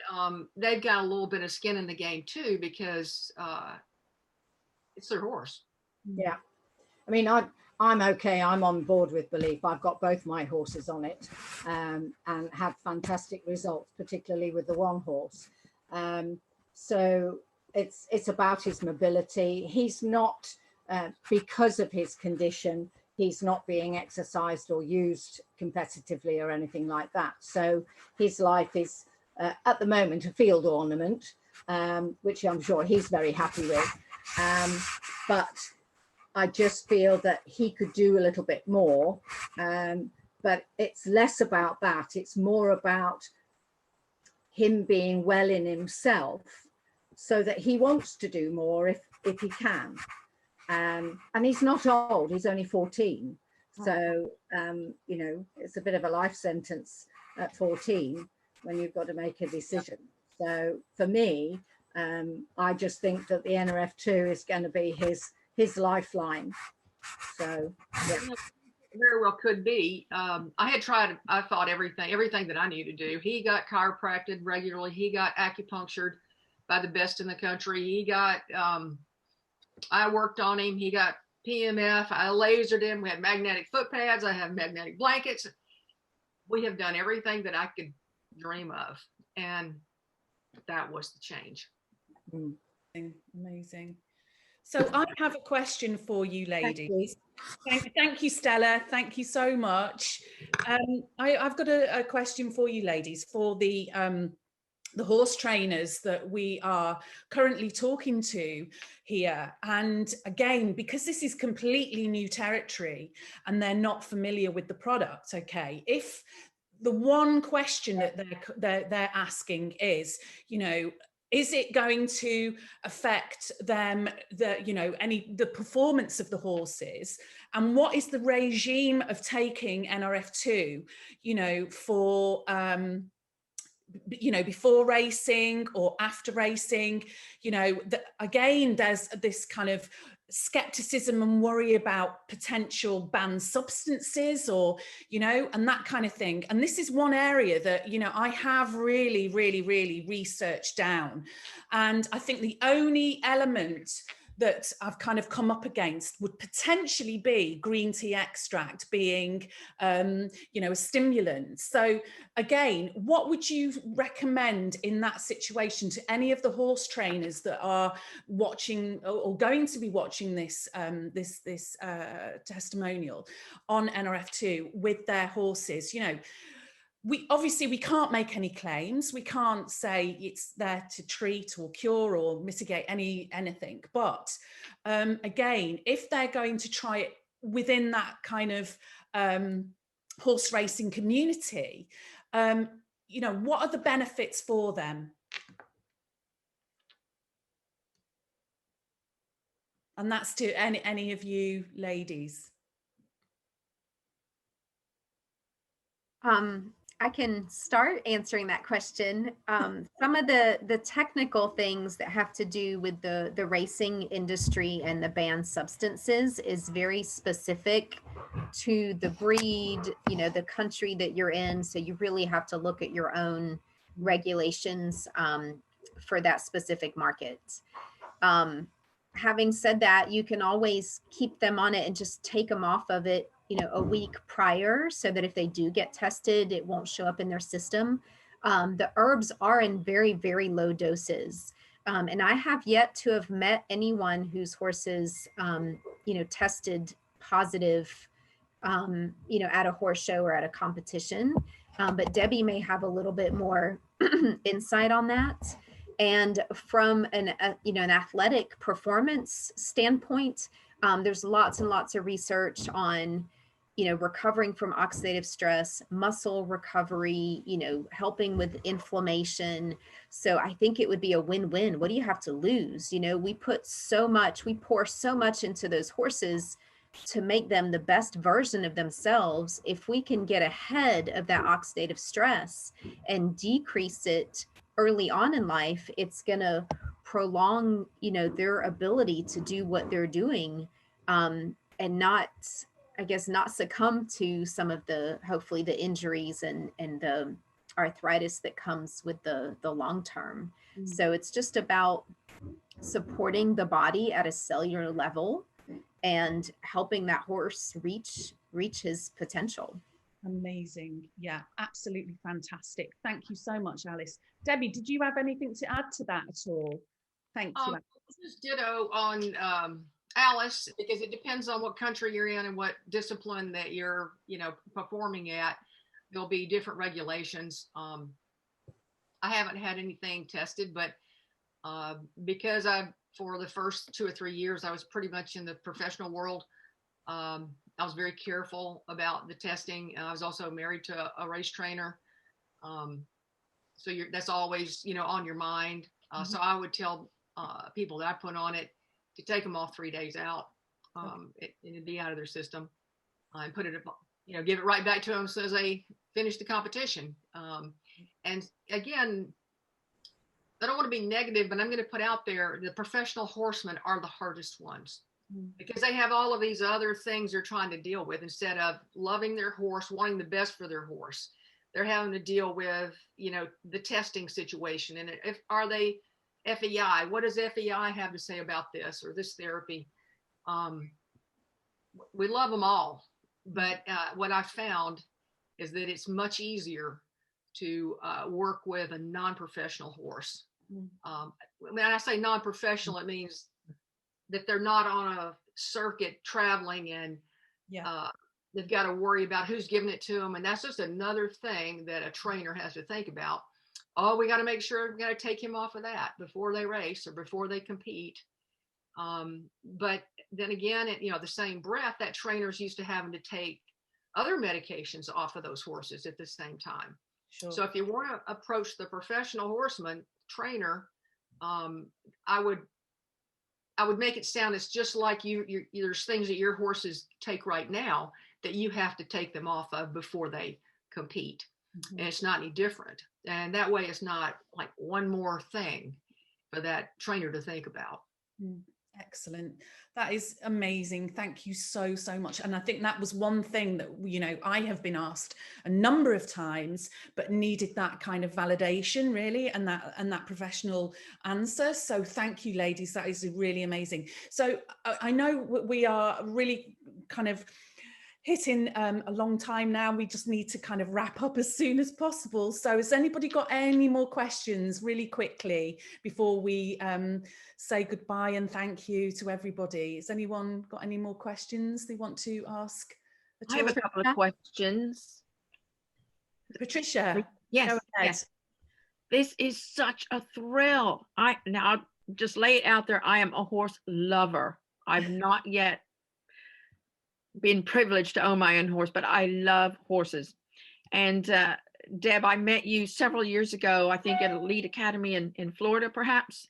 they've got a little bit of skin in the game too, because it's their horse. Yeah. I mean, I'm okay. I'm on board with belief. I've got both my horses on it, and had fantastic results, particularly with the one horse. So it's about his mobility. He's not, because of his condition, he's not being exercised or used competitively or anything like that. So his life is, at the moment, a field ornament, which I'm sure he's very happy with. But I just feel that he could do a little bit more. but it's less about that. It's more about him being well in himself, so that he wants to do more if he can. And he's not old, he's only 14. So, you know, it's a bit of a life sentence at 14 when you've got to make a decision. So for me, I just think that the NRF2 is going to be his lifeline. So, yeah. Very well could be. I thought everything that I knew to do. He got chiropractic regularly. He got acupunctured by the best in the country. He got, I worked on him. He got PMF. I lasered him. We had magnetic foot pads. I have magnetic blankets. We have done everything that I could dream of. And that was the change. Amazing. So I have a question for you, ladies. Thank you, Stella. Thank you so much. I've got a question for you, ladies, for the horse trainers that we are currently talking to here. And again, because this is completely new territory and they're not familiar with the product, okay, if the one question that they're asking is, you know, is it going to affect them, the performance of the horses? And what is the regime of taking NRF2, you know, for, you know, before racing or after racing? You know, again, there's this kind of skepticism and worry about potential banned substances, or, you know, and that kind of thing. And this is one area that, you know, I have really researched down. And I think the only element that I've kind of come up against would potentially be green tea extract being, you know, a stimulant. So again, what would you recommend in that situation to any of the horse trainers that are watching or going to be watching this testimonial on NRF2 with their horses? You know, we can't make any claims. We can't say it's there to treat or cure or mitigate anything. But again, if they're going to try it within that kind of horse racing community, you know, what are the benefits for them? And that's to any of you ladies. I can start answering that question. Some of the technical things that have to do with the racing industry and the banned substances is very specific to the breed, you know, the country that you're in. So you really have to look at your own regulations for that specific market. Having said that, you can always keep them on it and just take them off of it, you know, a week prior, so that if they do get tested, it won't show up in their system. The herbs are in very low doses. And I have yet to have met anyone whose horses, you know, tested positive, you know, at a horse show or at a competition. But Debbie may have a little bit more insight on that. And from an athletic performance standpoint, there's lots and lots of research on, you know, recovering from oxidative stress, muscle recovery, you know, helping with inflammation. So I think it would be a win-win. What do you have to lose? You know, we pour so much into those horses to make them the best version of themselves. If we can get ahead of that oxidative stress and decrease it early on in life, it's going to prolong, you know, their ability to do what they're doing, and not succumb to some of the, hopefully, the injuries and the arthritis that comes with the long term. So it's just about supporting the body at a cellular level and helping that horse reach his potential. Amazing. Yeah, absolutely fantastic. Thank you so much, Alice. Debbie, did you have anything to add to that at all? Thank you. This is ditto on Alice, because it depends on what country you're in and what discipline that you're, you know, performing at. There'll be different regulations. I haven't had anything tested, but because for the first 2 or 3 years, I was pretty much in the professional world. I was very careful about the testing. I was also married to a race trainer. So that's always, on your mind. So I would tell people that I put on it to take them off 3 days out. It'd be out of their system, and put it, give it right back to them as soon as they finish the competition. And again, I don't want to be negative, but I'm going to put out there, the professional horsemen are the hardest ones, because they have all of these other things they're trying to deal with. Instead of loving their horse, wanting the best for their horse, they're having to deal with, the testing situation. And are they FEI? What does FEI have to say about this or this therapy? We love them all, but what I found is that it's much easier to work with a non-professional horse. When I say non-professional, it means that they're not on a circuit traveling and they've got to worry about who's giving it to them. And that's just another thing that a trainer has to think about. Oh, we got to make sure we got to take him off of that before they race or before they compete. But then again, the same breath, that trainer's used to having to take other medications off of those horses at the same time. Sure. So if you want to approach the professional horseman trainer, I would make it sound it's just like there's things that your horses take right now that you have to take them off of before they compete. And it's not any different. And that way it's not like one more thing for that trainer to think about. Excellent. That is amazing. Thank you so, so much. And I think that was one thing that, I have been asked a number of times, but needed that kind of validation really, and that professional answer. So thank you, ladies. That is really amazing. So I know we are really kind of hitting a long time now. We just need to kind of wrap up as soon as possible. So has anybody got any more questions really quickly before we say goodbye and thank you to everybody? Has anyone got any more questions they want to ask? I have a couple of questions. Patricia. Yes, yes. This is such a thrill. Now just lay it out there. I am a horse lover. I've not yet been privileged to own my own horse, but I love horses. And Deb, I met you several years ago, I think at Elite Academy in Florida, perhaps,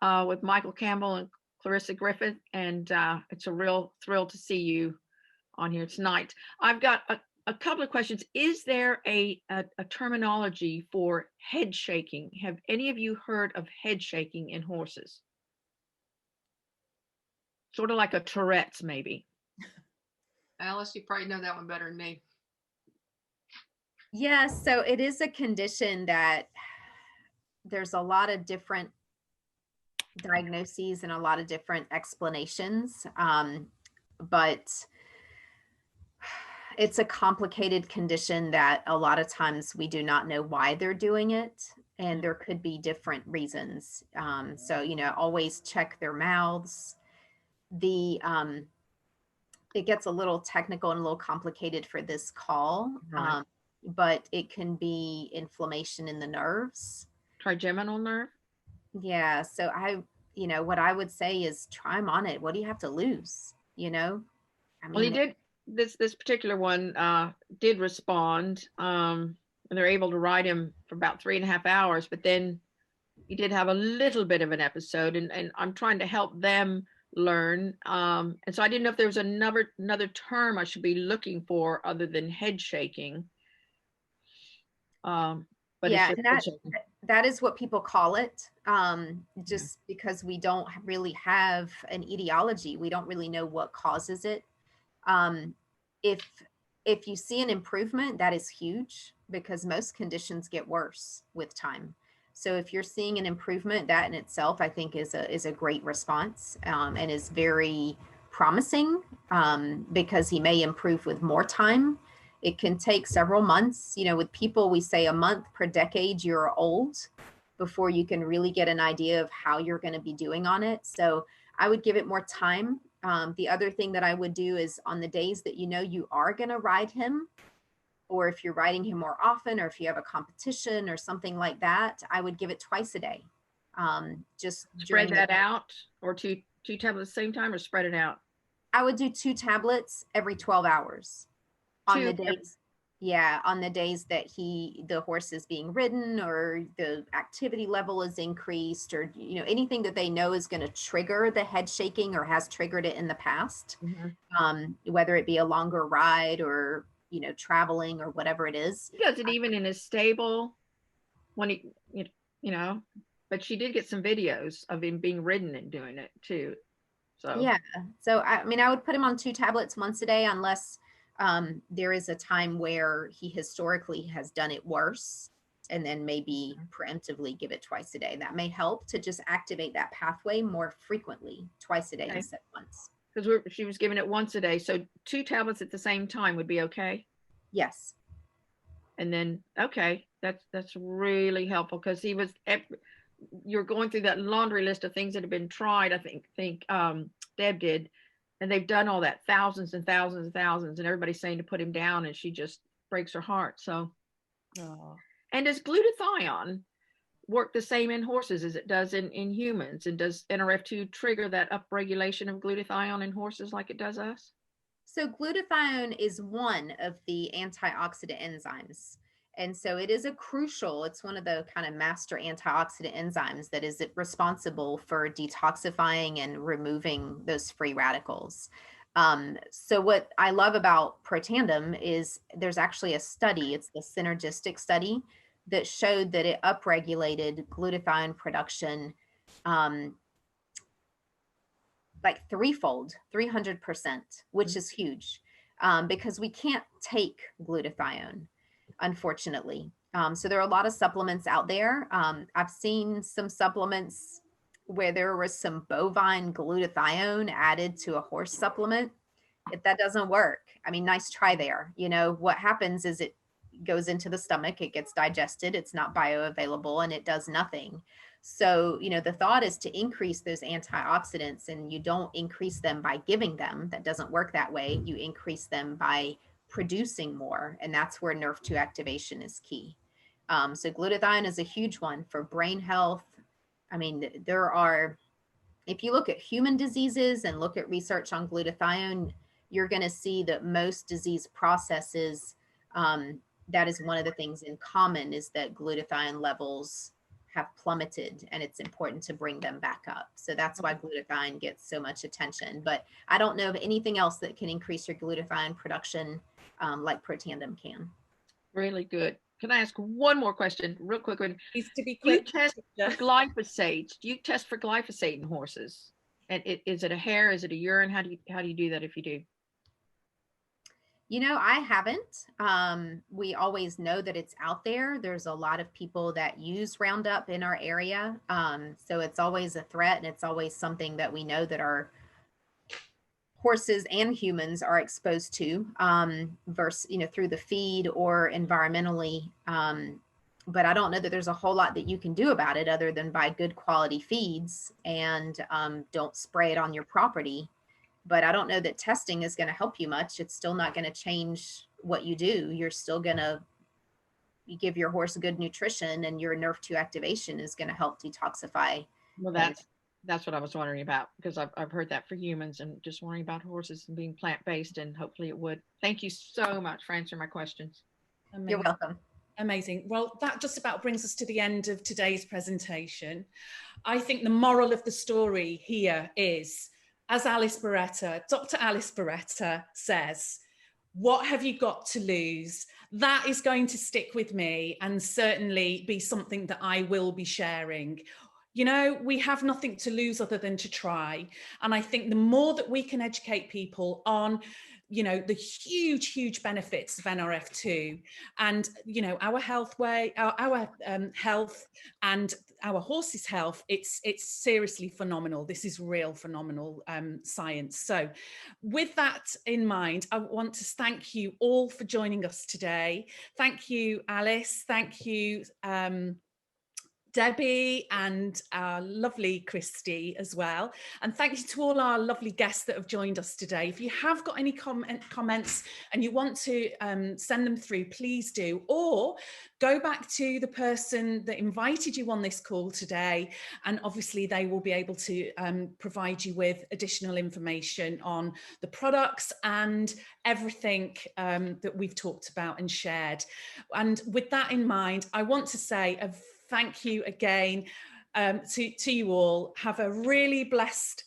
with Michael Campbell and Clarissa Griffith. And it's a real thrill to see you on here tonight. I've got a couple of questions. Is there a terminology for head shaking? Have any of you heard of head shaking in horses? Sort of like a Tourette's, maybe. Alice, you probably know that one better than me. Yes, so it is a condition that there's a lot of different diagnoses and a lot of different explanations, but it's a complicated condition that a lot of times we do not know why they're doing it, and there could be different reasons. So, always check their mouths. It gets a little technical and a little complicated for this call, right. But it can be inflammation in the nerves. Trigeminal nerve? Yeah. So what I would say is try them on it. What do you have to lose? Well, he did, this particular one did respond, and they're able to ride him for about 3.5 hours, but then he did have a little bit of an episode, and I'm trying to help them learn. And so I didn't know if there was another term I should be looking for other than head shaking. But yeah, that is what people call it. Just because we don't really have an etiology, we don't really know what causes it. If you see an improvement, that is huge, because most conditions get worse with time. So if you're seeing an improvement, that in itself, I think is a great response, and is very promising, because he may improve with more time. It can take several months. With people, we say a month per decade you're old before you can really get an idea of how you're going to be doing on it. So I would give it more time. The other thing that I would do is on the days that you are going to ride him, or if you're riding him more often, or if you have a competition or something like that, I would give it twice a day. Just spread that out, or two tablets at the same time, or spread it out? I would do 2 tablets every 12 hours on the Two days. Yeah, on the days that the horse is being ridden, or the activity level is increased, or anything that they know is going to trigger the head shaking or has triggered it in the past. Whether it be a longer ride or traveling or whatever it is. He does it even in his stable when he, but she did get some videos of him being ridden and doing it too. So yeah, so I mean, I would put him on 2 tablets once a day, unless there is a time where he historically has done it worse, and then maybe preemptively give it twice a day. That may help to just activate that pathway more frequently, twice a day instead of once. Because she was giving it once a day, so 2 tablets at the same time would be okay. Yes. And then that's really helpful, because you're going through that laundry list of things that have been tried. I think Deb did, and they've done all that, thousands and thousands and thousands, and everybody's saying to put him down, and she just breaks her heart. So, and does glutathione work the same in horses as it does in humans? And does NRF2 trigger that upregulation of glutathione in horses like it does us? So glutathione is one of the antioxidant enzymes. And so it is it's one of the kind of master antioxidant enzymes that is responsible for detoxifying and removing those free radicals. So what I love about Protandim is there's actually a study, it's the synergistic study, that showed that it upregulated glutathione production like threefold, 300%, which is huge, because we can't take glutathione, unfortunately. So there are a lot of supplements out there. I've seen some supplements where there was some bovine glutathione added to a horse supplement. If that doesn't work, I mean, nice try there. What happens is it goes into the stomach, it gets digested, it's not bioavailable, and it does nothing. So, the thought is to increase those antioxidants, and you don't increase them by giving them. That doesn't work that way. You increase them by producing more, and that's where NRF2 activation is key. So glutathione is a huge one for brain health. I mean, if you look at human diseases and look at research on glutathione, you're going to see that most disease processes, that is one of the things in common, is that glutathione levels have plummeted, and it's important to bring them back up. So that's why glutathione gets so much attention. But I don't know of anything else that can increase your glutathione production like Protandim can. Really good. Can I ask one more question, real quick? Needs to be Do you quick. test for glyphosate? Do you test for glyphosate in horses? And is it a hair? Is it a urine? How do you do that if you do? I haven't. We always know that it's out there. There's a lot of people that use Roundup in our area. So it's always a threat, and it's always something that we know that our horses and humans are exposed to, versus, through the feed or environmentally. But I don't know that there's a whole lot that you can do about it other than buy good quality feeds and don't spray it on your property. But I don't know that testing is going to help you much. It's still not going to change what you do. You're still going to give your horse good nutrition, and your NRF2 activation is going to help detoxify. Well, that's what I was wondering about, because I've heard that for humans, and just wondering about horses and being plant-based, and hopefully it would. Thank you so much for answering my questions. Amazing. You're welcome. Amazing. Well, that just about brings us to the end of today's presentation. I think the moral of the story here is, as Dr. Alice Berretta says, what have you got to lose? That is going to stick with me, and certainly be something that I will be sharing. We have nothing to lose other than to try. And I think the more that we can educate people on, the huge benefits of NRF2 and, our health health and our horse's health, it's seriously phenomenal. This is real phenomenal science. So with that in mind, I want to thank you all for joining us today. Thank you, Alice. Thank you, Debbie and our lovely Kristi as well. And thank you to all our lovely guests that have joined us today. If you have got any comments and you want to send them through, please do. Or go back to the person that invited you on this call today, and obviously they will be able to provide you with additional information on the products and everything that we've talked about and shared. And with that in mind, I want to say a thank you again to you all. Have a really blessed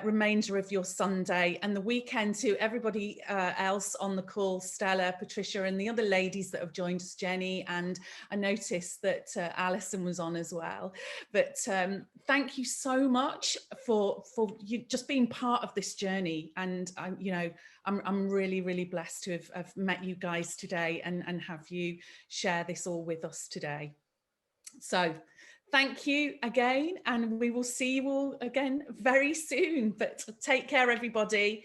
remainder of your Sunday and the weekend. To everybody else on the call, Stella, Patricia, and the other ladies that have joined us, Jenny, and I noticed that Alison was on as well. But thank you so much for you just being part of this journey. And I'm really, really blessed to have met you guys today and have you share this all with us today. So thank you again, and we will see you all again very soon. But take care, everybody.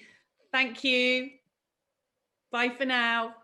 Thank you. Bye for now.